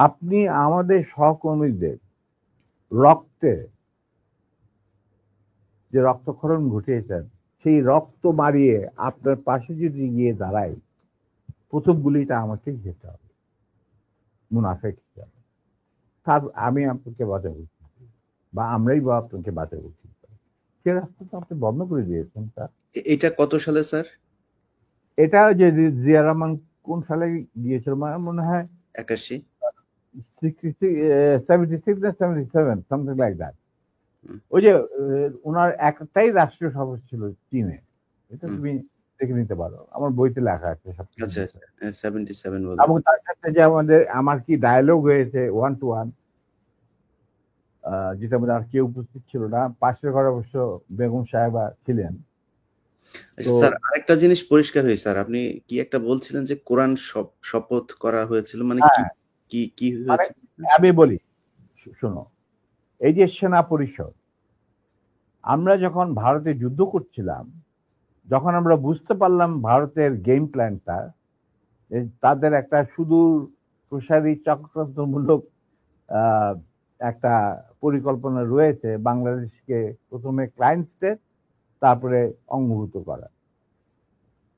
আপনি আমাদের সহকর্মীদের রক্তে যে রক্তক্ষরণ ঘটিয়েছেন, সেই রক্ত মারিয়ে আপনার পাশে যদি গিয়ে দাঁড়াই, প্রথম গুলিটা আমাকে যেতে হবে মুনাফেক হিসাবে, তার আমি আপনাকে বাঁচাবো বা আমরাই বা আপনাকে বাঁচাবো, সে রাস্তা তো আপনি বন্ধ করে দিয়েছেন স্যার। এটা কত সালে স্যার? এটা যে জিয়া রহমান কোন সালে গিয়েছিল মনে হয় 81, 76 না 77, সামথিং লাইক দ্যাট। ওই যে ওনার একটাই রাষ্ট্রীয় সফর ছিল চীনে, এটা তুমি দেখে নিতে পারো, আমার বইতে লেখা আছে সব। আচ্ছা 77 বলে। এবং তার সাথে যে আমার কি ডায়ালগ হয়েছে 1 to 1, যেটা মধ্যে আর কেউ উপস্থিত ছিল না, পাশের ঘরে অবশ্য বেগম সাহেবা ছিলেন। আচ্ছা স্যার, আরেকটা জিনিস পরিষ্কার হয়েছে স্যার, আপনি কি একটা বলছিলেন যে কোরআন শপথ করা হয়েছিল, মানে কি হয়েছে? আমি বলি শোনো, এই যে সেনা পরিষদ, আমরা যখন ভারতে যুদ্ধ করছিলাম, যখন আমরা বুঝতে পারলাম ভারতের গেম প্ল্যানটা, তাদের একটা সুদূর প্রসারী চক্রান্তমূলক একটা পরিকল্পনা রয়েছে, বাংলাদেশকে প্রথমে ক্লায়েন্ট স্টেট, তারপরে অঙ্গভূত করা,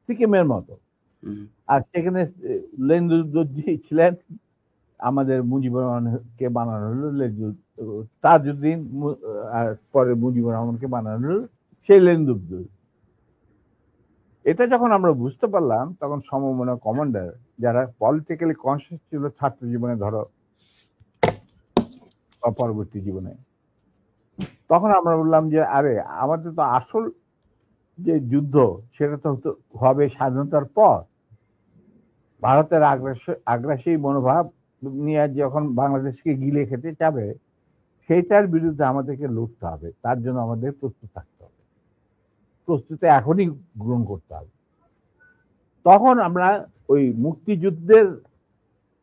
সিকিমের মতো। আর সেখানে লেন্দুদ্দি ছিলেন, আমাদের মুজিবুর রহমানকে বানানো হলো তাজউদ্দিন, আর পরে মুজিবুর রহমানকে বানানো হলো সেই লেন্দুদ্দি। এটা যখন আমরা বুঝতে পারলাম, তখন সমমনা কমান্ডার যারা পলিটিক্যালি কনসিয়াস ছিল ছাত্র জীবনে ধরো বা পরবর্তী জীবনে, তখন আমরা বললাম যে আরে আমাদের তো আসল যে যুদ্ধ সেটা তো হবে স্বাধীনতার পর, ভারতের আগ্রাসী মনোভাব নিয়ে যখন বাংলাদেশকে গিলে খেতে চাবে, সেইটার বিরুদ্ধে আমাদেরকে লড়তে হবে, তার জন্য আমাদের প্রস্তুত থাকতে হবে, প্রস্তুতি এখনই গ্রহণ করতে হবে। তখন আমরা ওই মুক্তিযুদ্ধের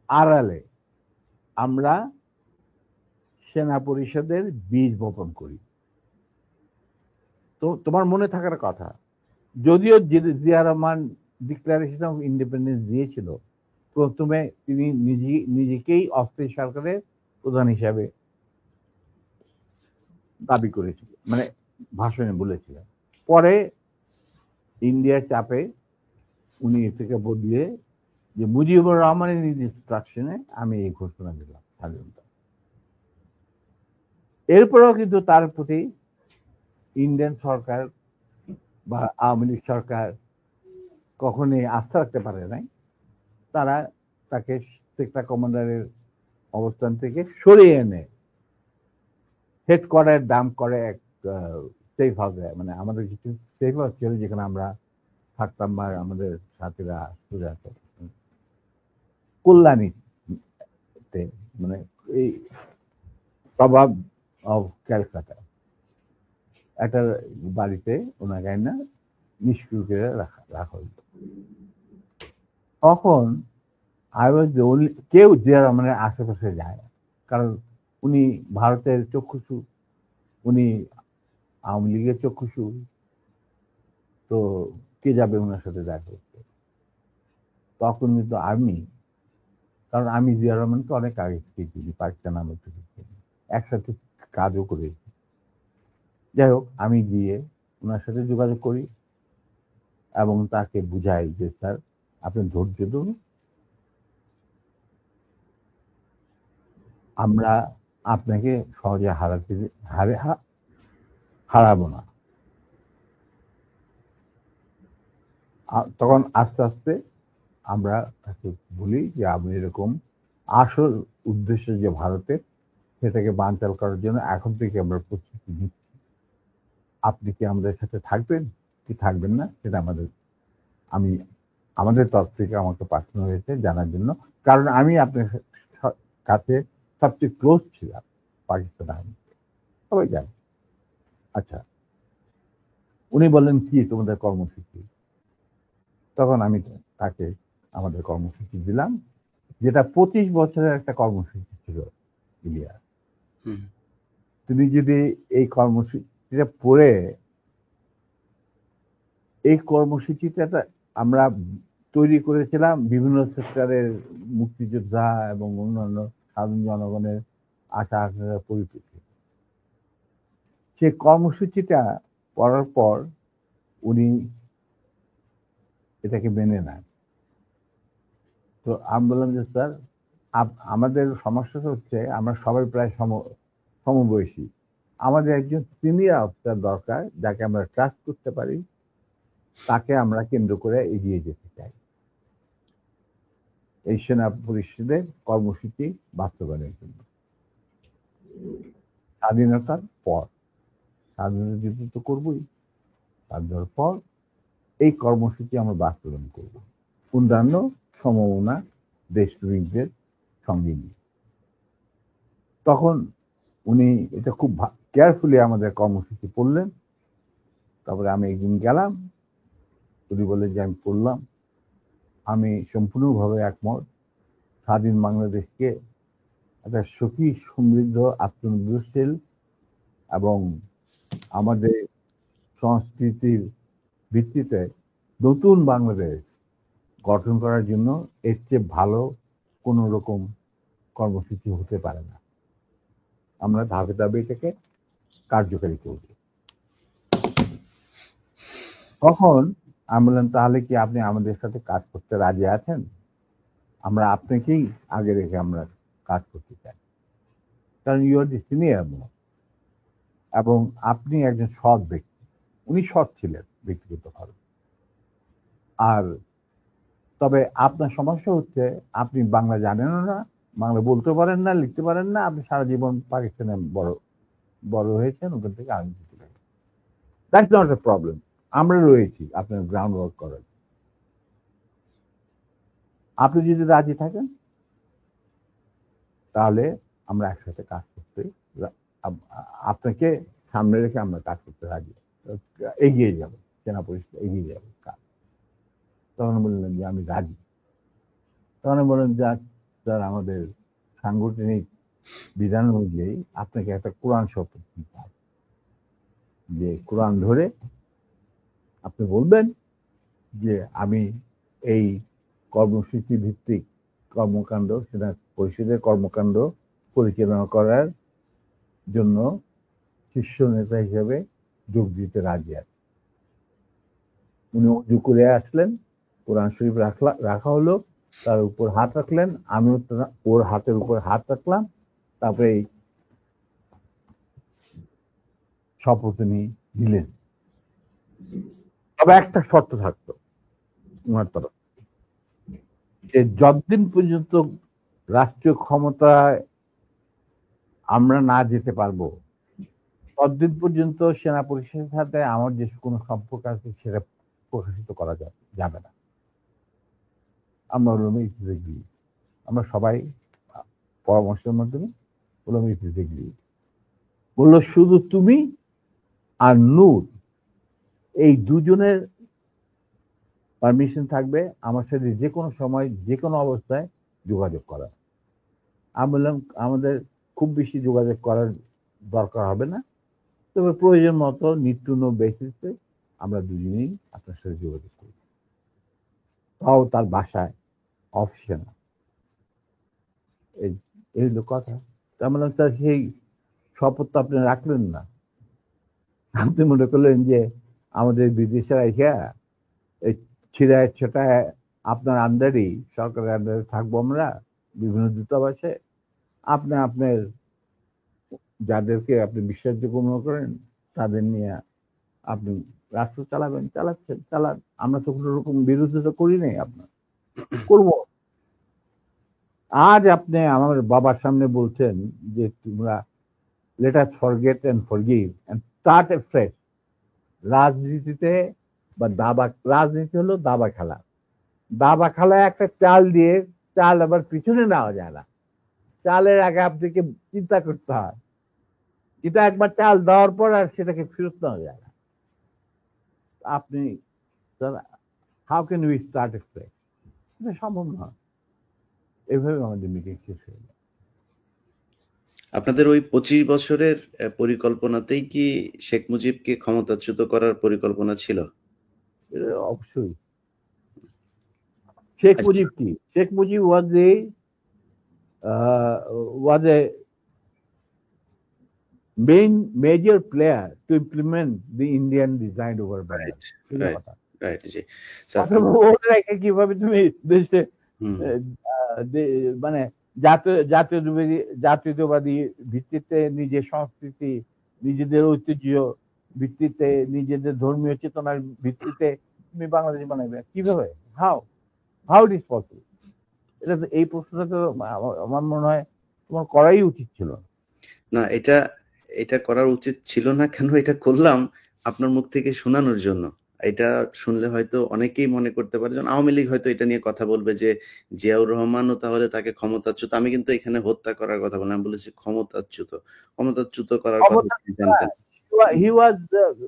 আড়ালে আমরা সেনা পরিষদের বীজ বপন করি। তো তোমার মনে থাকার কথা, যদিও Zia Rahman declaration of independence দিয়েছিল, প্রথমে তিনি নিজেকেই অস্থায়ী সরকারের প্রধান হিসাবে দাবি করেছিলেন, মানে ভাষণে বলেছিলেন। পরে ইন্ডিয়ার চাপে উনি থেকে বদলে যে মুজিবুর রহমানের ইনস্ট্রাকশনে আমি এই ঘোষণা দিলাম স্বাধীনতা। এরপরেও কিন্তু তার প্রতি ইন্ডিয়ান সরকার বা আওয়ামী লীগ সরকার কখনোই আস্থা রাখতে পারে নাই। তারা তাকে সেক্টর কমান্ডারের অবস্থান থেকে সরিয়ে এনে হেডকোয়ার্টার দাম করে এক সেফ হাউসে, মানে আমাদের কিছু সেফ হাউস ছিল যেখানে আমরা থাকতাম, বা আমাদের সাথীরা সুজাত কল্যাণীতে, মানে এই প্রভাব অফ ক্যালকাটা একটা বাড়িতে ওনাকে না নিষ্ক্রিয় করে রাখা হইত। তখন আই ওয়াজ দ্য ওনলি, কেউ জিয়া রহমানের আশেপাশে যায় না, কারণ উনি ভারতের চক্ষুষু, উনি আওয়ামী লীগের চক্ষুষু, তো কে যাবে ওনার সাথে দেখা করতে? তখন কিন্তু আমি, কারণ আমি জিয়া রহমানকে অনেক আগে থেকে চিনি, পাকিস্তান আমল থেকে চিনি, একসাথে কাজও করেছি। যাই হোক, আমি গিয়ে ওনার সাথে যোগাযোগ করি এবং তাকে বুঝাই যে স্যার আপনি ধৈর্য ধরুন, আমরা আপনাকে সহজে হারাবো না। তখন আস্তে আস্তে আমরা তাকে বলি যে আপনি এরকম আসল উদ্দেশ্য যে ভারতের, সেটাকে বানচাল করার জন্য এখন থেকে আমরা প্রস্তুতি নিচ্ছি। আপনি কি আমাদের সাথে থাকবেন কি থাকবেন না, সেটা আমাদের তরফ থেকে আমাকে পাঠানো হয়েছে জানার জন্য, কারণ আমি আপনার কাছে সবচেয়ে ক্লোজ ছিলাম পাকিস্তান আর্মি, সবাই জানে। আচ্ছা, উনি বললেন কি তোমাদের কর্মসূচি? তখন আমি তাকে আমাদের কর্মসূচি দিলাম, যেটা 25 বছরের একটা কর্মসূচি ছিল। ইলিয়া, তুমি যদি এই কর্মসূচিটা পড়ে, এই কর্মসূচিটা আমরা তৈরি করেছিলাম বিভিন্ন সেক্টরের মুক্তিযোদ্ধা এবং অন্যান্য সাধারণ জনগণের আশা আকাঙ্ক্ষার পরিপ্রেক্ষিতে। সে কর্মসূচিটা পড়ার পর উনি এটাকে মেনে নেন। তো আমি বললাম যে স্যার, আমাদের সমস্যাটা হচ্ছে আমরা সবাই প্রায় সমবয়সী, আমাদের একজন সিনিয়র অফিসার দরকার যাকে আমরা ট্রাস্ট করতে পারি, তাকে আমরা কেন্দ্র করে এগিয়ে যেতে চাই এই সেনা পরিষদের কর্মসূচি বাস্তবায়নের জন্য। স্বাধীনতার পর, স্বাধীনতা যুদ্ধ তো করবোই, স্বাধীনতার পর এই কর্মসূচি আমরা বাস্তবায়ন করব অন্যান্য সমমনা দেশপ্রেমিকদের সঙ্গে নিয়ে। তখন উনি এটা খুব কেয়ারফুলি আমাদের কর্মসূচি পড়লেন। তারপরে আমি একদিন গেলাম, উনি বলে যে আমি পড়লাম, আমি সম্পূর্ণভাবে একমত, স্বাধীন বাংলাদেশকে একটা সুখী সমৃদ্ধ আত্মনির্ভরশীল এবং আমাদের সংস্কৃতির ভিত্তিতে নতুন বাংলাদেশ গঠন করার জন্য এর চেয়ে ভালো কোন রকম কর্মসূচি হতে পারে না। আমরা ধাপে ধাপে এটাকে কার্যকারী করব। তখন আমি বললাম, তাহলে কি আপনি আমাদের সাথে কাজ করতে রাজি আছেন? আমরা আপনাকেই আগে রেখে আমরা কাজ করতে চাই, কারণ you are the senior most এবং আপনি একজন সৎ ব্যক্তি। উনি সৎ ছিলেন ব্যক্তিগতভাবে। আর তবে আপনার সমস্যা হচ্ছে আপনি বাংলা জানেনও না, বাংলা বলতে পারেন না, লিখতে পারেন না, আপনি সারা জীবন পাকিস্তানে বড় হয়েছেন, ওখান থেকে আর্মিতে চলে গেছেন। দ্যাটস নট এ প্রবলেম, আমরা রয়েছি আপনার গ্রাউন্ড ওয়ার্ক করার। আপনি যদি রাজি থাকেন তাহলে আমরা একসাথে কাজ করতে, আপনাকে সামনে রেখে আমরা কাজ করতে রাজি, এগিয়ে যাব, সেনা পরিষদ এগিয়ে যাবে কাজ। তখন বললেন যে আমি রাজি। তখন বললেন যে স্যার, আমাদের সাংগঠনিক বিধান অনুযায়ী আপনাকে একটা কোরআন শপথ দিতে হবে, যে কোরআন ধরে আপনি বলবেন যে আমি এই কর্মসূচি ভিত্তিক কর্মকাণ্ড, সেনা পরিষদের কর্মকাণ্ড পরিচালনা করার জন্য শীর্ষ নেতা হিসেবে যোগ দিতে রাজি আছে। উনি উজু করে আসলেন, কোরআন শরীফ রাখা হলো, তার উপর হাত রাখলেন, আমিও ওর হাতের উপর হাত রাখলাম, তারপরে শপথ নিলেন। তবে একটা শর্ত থাকতো ওনার তরফ, যে যতদিন পর্যন্ত রাষ্ট্রীয় ক্ষমতায় আমরা না যেতে পারবো, ততদিন পর্যন্ত সেনা পরিষদের সাথে আমার যে কোনো সম্পর্ক আছে সেটা প্রকাশিত করা যাবে না। আমরা বললাম ইট ইজ এগ্রি, আমরা সবাই পরামর্শের মাধ্যমে বললাম ইট ইজ এগ্রি। বললো শুধু তুমি আর নূর, এই দুজনের পারমিশন থাকবে আমার সাথে যে কোনো সময় যে কোনো অবস্থায় যোগাযোগ করা। আমি বললাম আমাদের খুব বেশি যোগাযোগ করার দরকার হবে না, তবে প্রয়োজন মতো নিড টু নো বেসিসে আমরা দুজনেই আপনার সাথে যোগাযোগ করি, তাও তার বাসায় অফিসে না। এই এই হলো কথা। তার মানে স্যার সেই শপথ তো আপনি রাখলেন না। আপনি মনে করলেন যে আমাদের বিদেশের আইসা এই ছিড়ায় ছোটায় আপনার আন্ডারই, সরকারের আন্ডারে থাকবো আমরা বিভিন্ন দূতাবাসে, আপনি আপনার যাদেরকে আপনি বিশ্বাসযোগ্য মনে করেন তাদের নিয়ে আপনি রাষ্ট্র চালাবেন, চালাচ্ছেন, চালান। আমরা তো কোনো রকম বিরোধিতা করি নাই, আপনার করবো। আজ আপনি আমার বাবার সামনে বলছেন যে তোমরা let us forget and forgive and start a fresh. রাজনীতিতে বা রাজনীতি হলো দাবা খেলা। দাবা খেলায় একটা চাল দিয়ে চাল আবার পিছনে নেওয়া যায় না, চালের আগে আপনাকে চিন্তা করতে হয়। এটা একবার চাল দেওয়ার পর আর সেটাকে ফেরত নেওয়া যায় না। আপনি how can we start a fresh? এটা সম্ভব নয়। এভাবে আমাদের মিটিং শেষ হয়ে যায়। আপনাদের ওই 25 বছরের পরিকল্পনাতেই কি শেখ মুজিবকে ক্ষমতাচ্যুত করার পরিকল্পনা ছিল? অবশ্যই। শেখ আচ্ছা, মুজিব কি? Sheikh Mujib was a major player to implement the Indian design over right, Bengal. Right, right. G sir. কথা বলে রেখে কিভাবে তুমি দেশে হুম। মানে জাতীয়তাবাদী ভিত্তিতে নিজের সংস্কৃতি, নিজেদের ঐতিহ্য ভিত্তিতে, নিজেদের ধর্মীয় চেতনার ভিত্তিতে তুমি বাংলাদেশ বানাবে কিভাবে? How how it is possible? এটা তো, এই প্রশ্নটা তো আমার মনে হয় তোমার করাই উচিত ছিল। না, এটা এটা করার উচিত ছিল না কেন, এটা করলাম আপনার মুখ থেকে শোনানোর জন্য। এটা শুনলে হয়তো অনেকেই মনে করতে পারে, যেমন আওয়ামী লীগ হয়তো এটা নিয়ে কথা বলবে যে জিয়াউর রহমানও তাহলে তাকে ক্ষমতাচ্যুত। আমি কিন্তু এখানে হত্যা করার কথা বললাম, আমি বলেছি ক্ষমতাচ্যুত। ক্ষমতাচ্যুত করার কথা তিনি জানতেন। He was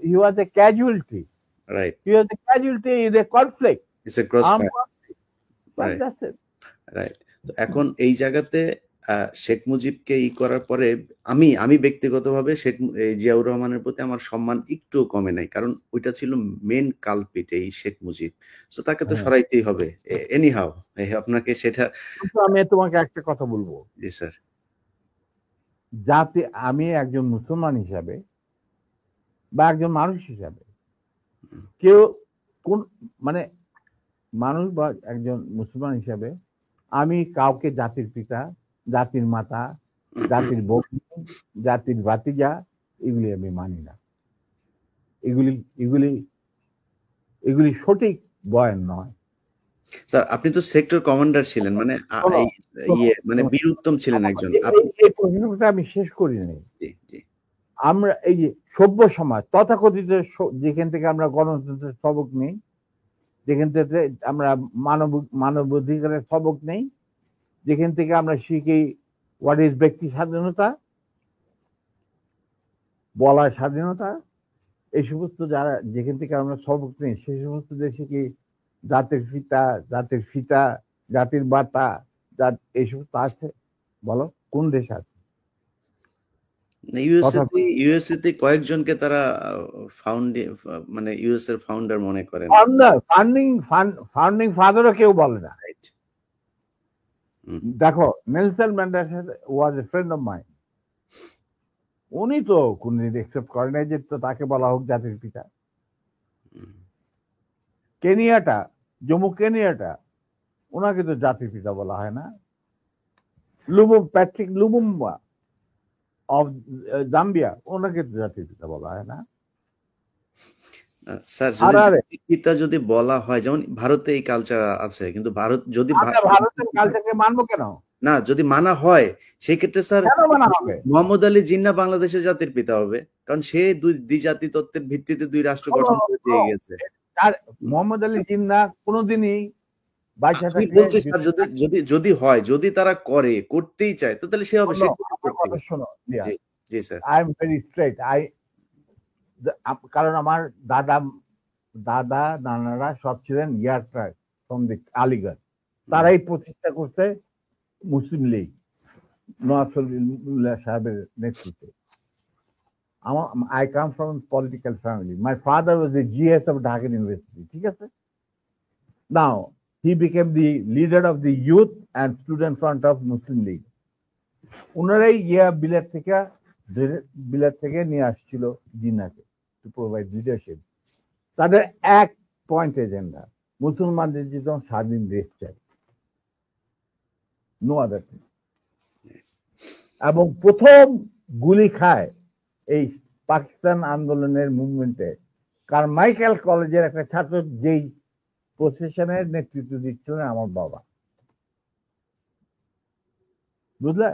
he was a casualty. Right. He was a casualty in a conflict. It's a cross Armed fire. conflict. But right, that's it. Right. তো এখন এই জায়গাতে শেখ মুজিবকে করার পরে আমি ব্যক্তিগতভাবে এই জিয়াউর রহমানের প্রতি আমার সম্মান একটুও কমে নাই। কারণ ওইটা ছিল মেইন কালপ্রিট এই শেখ মুজিব। সো তাকে তো হ্যাঁ। সরাইতেই হবে। এনি হাউ আপনাকে সেটা। কিন্তু আমি তোমাকে একটা কথা বলবো, জি স্যার। যাতে আমি একজন মুসলমান হিসাবে বা একজন মানুষ হিসাবে, কেউ কোন মানে মানুষ বা একজন মুসলমান হিসাবে আমি কাউকে জাতির পিতা, জাতির মাতা, জাতির বন্ধু, জাতির ভাতিজা এগুলি আমি মানি না। এগুলি এগুলি এগুলি সঠিক বয়ান নয়। স্যার আপনি তো সেক্টর কমান্ডার ছিলেন, মানে মানে বীর উত্তম ছিলেন একজন। এই প্রশ্নটা আমি শেষ করিনি। জি, জি। আমরা এই যে সভ্য সমাজ তথাকথিত যেখান থেকে আমরা গণতন্ত্রের সবক নেই, যেখান থেকে আমরা মানবাধিকারের সবক নেই, যেখান থেকে আমরা শিখি হোয়াট ইজ ব্যক্তি স্বাধীনতা, বলার স্বাধীনতা, এই সমস্ত যারা যেখান থেকে আমরা সবক নেই, সেই সমস্ত দেশে কি জাতির পিতা, জাতির ফিতা, জাতির বাতা, এই সমস্ত আছে? বলো কোন দেশ আছে? ইউএসএতে কয়েকজনকে তারা মানে ইউএস এর ফাউন্ডার মনে করেন। ফাউন্ডিং ফাদারও কেউ বলে না। রাইট। দেখো Nelson Mandela was a friend of mind. উনি তো কোনদিন একসেপ্ট করে নাই যে তাকে বলা হোক জাতির পিতা। কেনিয়াটা, জম্মু কেনিয়াটা, ওনাকে তো জাতির পিতা বলা হয় না। প্যাট্রিক লুমুম্বা অফ জাম্বিয়া, ওনাকে তো জাতির পিতা বলা হয় না। স্যার জাতির পিতা যদি বলা হয়, যেমন ভারতে এই কালচার আছে, কিন্তু ভারত যদি ভারতের কালচারকে মানবো কেন? না, যদি মানা হয় সেই ক্ষেত্রে স্যার মোহাম্মদ আলী জিন্নাহ বাংলাদেশের জাতির পিতা হবে, কারণ সে দুই জাতি তত্ত্বের ভিত্তিতে দুই রাষ্ট্র গঠন করে দিয়ে গেছে। আর মোহাম্মদ আলী জিন্নাহ কোনোদিনই বলছি স্যার, যদি হয়, যদি তারা করতেই চায়, তো তাহলে সে হবে। শোনো, জি sir. I am very straight. কারণ আমার দাদা দাদা নানারা সব ছিলেন ইয়ারট্রাক ফ্রম দি আলিগড়। তারাই প্রতিষ্ঠা করতে মুসলিম লীগ নওয়াজ শরীফুল্লাহ সাহেবের নেতৃত্বে। I come from a political family. My father was the GS of Dhaka University. ঠিক আছে? Now, he became the leader of the youth and student front of Muslim League. ওনারাই বিলেত থেকে নিয়ে আসছিল জিন্নাকে টু প্রোভাইড লিডারশিপ। তাদের এক point agenda, মুসলমানদের যেন স্বাধীন দেশ চাই, নো আদার থিং। এবং প্রথম গুলি খায় এই পাকিস্তান আন্দোলনের মুভমেন্টে কারমাইকেল কলেজের একটা ছাত্র, যেই প্রসেশনের নেতৃত্ব দিচ্ছিলেন আমার বাবা। বুঝলে?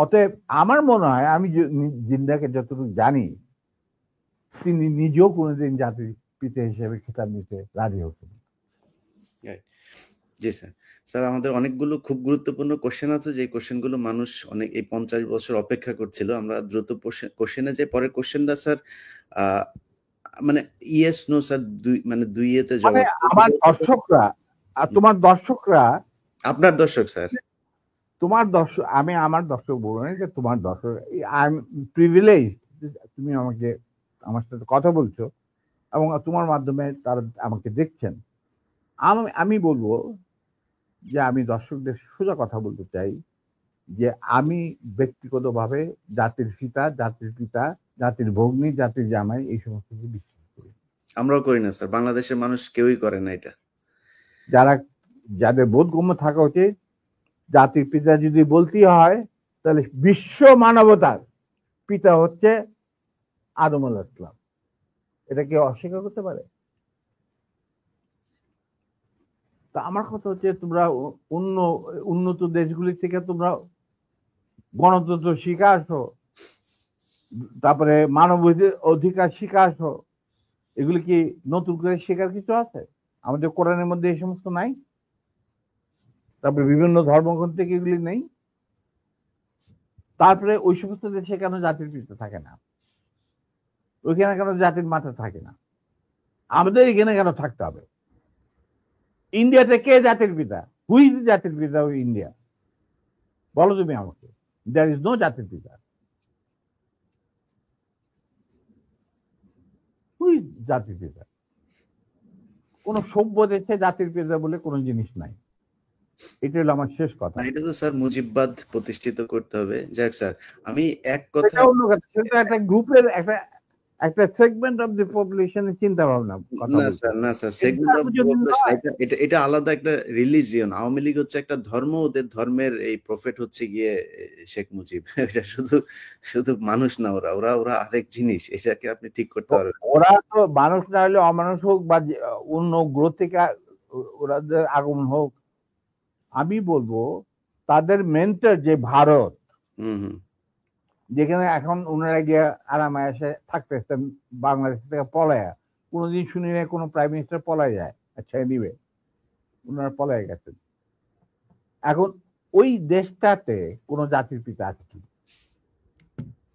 অতএব আমার মনে হয়, আমি জিন্দাকে যতটুকু জানি, তিনি নিজেও কোনোদিন জাতির পিতা হিসেবে খেতাব নিতে রাজি হতেন। জি স্যার। স্যার, আমাদের অনেকগুলো খুব গুরুত্বপূর্ণ কোশ্চেন আছে, যে কোশ্চেনগুলো মানুষ অনেক এই 50 বছর অপেক্ষা করছিল। আমরা দ্রুত কোশ্চেনে যে পরের কোশ্চেনটা স্যার, মানে ইয়েস নো স্যার, দুই ইয়েতে জবাব। আমার দর্শকরা আর তোমার দর্শকরা, আপনার দর্শক স্যার, তোমার দর্শক, আমি আমার দর্শক বলবো না, যে তোমার দর্শক। আই এম প্রিভিলেজ, তুমি আমার সাথে কথা বলছো এবং তোমার মাধ্যমে তারা আমাকে দেখছেন। আমি বলবো যে আমি দর্শকদের সোজা কথা বলতে চাই যে আমি ব্যক্তিগতভাবে জাতির পিতা, জাতির ভগ্নী, জাতির জামাই, এই সমস্ত কিছু বিশ্বাস করি। আমরাও করি না স্যার, বাংলাদেশের মানুষ কেউই করে না এটা। যাদের বোধগম্য থাকা উচিত, জাতির পিতা যদি বলতেই হয়, তাহলে বিশ্ব মানবতার পিতা হচ্ছে আদম আলাইহিস সালাম। এটা কেউ অস্বীকার করতে পারে? তা আমার কথা হচ্ছে, তোমরা উন্নত দেশগুলি থেকে তোমরা গণতন্ত্র শিখে আসো, তারপরে মানব অধিকার শিখে আসো। এগুলি কি নতুন করে শেখার কিছু আছে? আমাদের কোরআনের মধ্যে এই সমস্ত নাই? তারপরে বিভিন্ন ধর্মগ্রন্থ থেকে এগুলি নেই? তারপরে ওই সমস্ত দেশে কেন জাতির পিতা থাকে না? ওইখানে কেন জাতির মাথা থাকে না? আমাদের এখানে কেন থাকতে হবে? ইন্ডিয়াতে কে জাতির পিতা? হুই ইজ জাতির পিতা অফ ইন্ডিয়া? বলো তুমি আমাকে। দেয়ার ইজ নো জাতির পিতা। হুই ইজ জাতির পিতা? কোন সভ্য দেশে জাতির পিতা বলে কোনো জিনিস নাই। এটা হলো আমার শেষ কথা। এটা তো স্যার মুজিববাদ প্রতিষ্ঠিত করতে হবে। যাক স্যার, আমি এক কথা, সেটা একটা গ্রুপের একটা সেগমেন্ট অফ দি পপুলেশনের চিন্তা ভাবনা। না স্যার, সেগমেন্ট অফ পপুলেশন এটা আলাদা একটা রিলিজিয়ন। আওয়ামী লীগ হচ্ছে একটা ধর্ম, ওদের ধর্মের এই প্রফেট হচ্ছে গিয়ে শেখ মুজিব। এটা শুধু মানুষ না, ওরা আরেক জিনিস। এটাকে আপনি ঠিক করতে পারবেন। ওরা তো মানুষ না হলে অমানুষ হোক বা অন্য গ্রহ থেকে ওরাদের আগমন হোক, আমি বলবো তাদের মেন্টর যে ভারত, যেখানে এখন ওনারা গিয়ে আরামে এসে থাকতেছেন বাংলাদেশ থেকে পলায়া। কোনোদিন শুনি না কোনো প্রাইম মিনিস্টার পলায় যায়। আচ্ছা, নিবে, ওনারা পলায় গেছেন। এখন ওই দেশটাতে কোন জাতির পিতা আছে কি?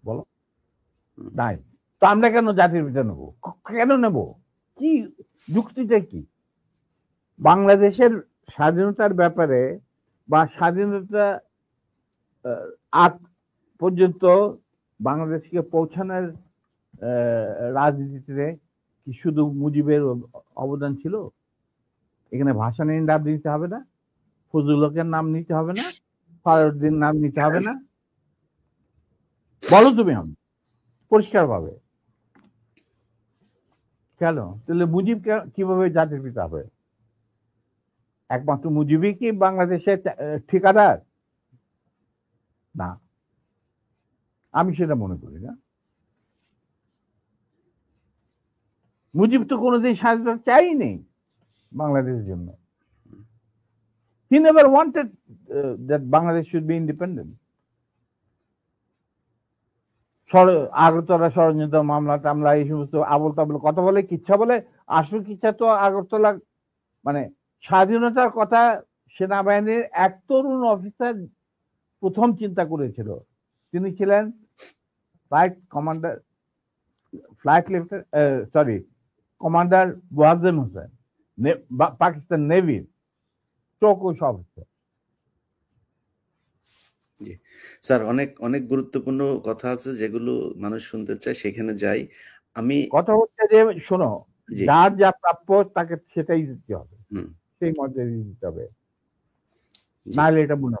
বলো, নাই। তো আমরা কেন জাতির পিতা নেবো? কেন নেব? কি যুক্তিটা কি? বাংলাদেশের স্বাধীনতার ব্যাপারে বা স্বাধীনতা আগ পর্যন্ত বাংলাদেশকে পৌঁছানোর রাজনীতিতে কি শুধু মুজিবের অবদান ছিল? এখানে ভাসানীর নাম নিতে হবে না? ফজলুল হকের নাম নিতে হবে না? ফারুদ্দিন নাম নিতে হবে না? বলো তুমি আমি পরিষ্কার ভাবে। কেন? তাহলে মুজিব কিভাবে জাতির পিতা হবে? একমাত্র মুজিবই কি বাংলাদেশের ঠিকাদার? না, আমি সেটা মনে করি না। মুজিব তো কোনোদিন স্বাধীনতা চাইনি বাংলাদেশের জন্য। He never wanted that Bangladesh should be independent. Agartala ষড়যন্ত্র মামলা টামলা এই সমস্ত আবল তাবল কথা বলে, কিচ্ছা বলে। আসল কিচ্ছা তো আগরতলা, মানে স্বাধীনতার কথা সেনাবাহিনীর এক তরুণ অফিসার প্রথম চিন্তা করেছিল। তিনি ছিলেন ফ্লাইট কমান্ডার ওয়াজেন হোসেন, পাকিস্তান নেভির চৌকুশ অফিসার। জি স্যার, অনেক অনেক গুরুত্বপূর্ণ কথা আছে যেগুলো মানুষ শুনতে চায়, সেখানে যাই আমি। কথা হচ্ছে যে শোনো, জি। যার যা প্রাপ্য তাকে সেটাই দিতে হবে, হুম। সেই মর্যাদা দিতে হবে, জি। নাহলে এটা মুনাফা।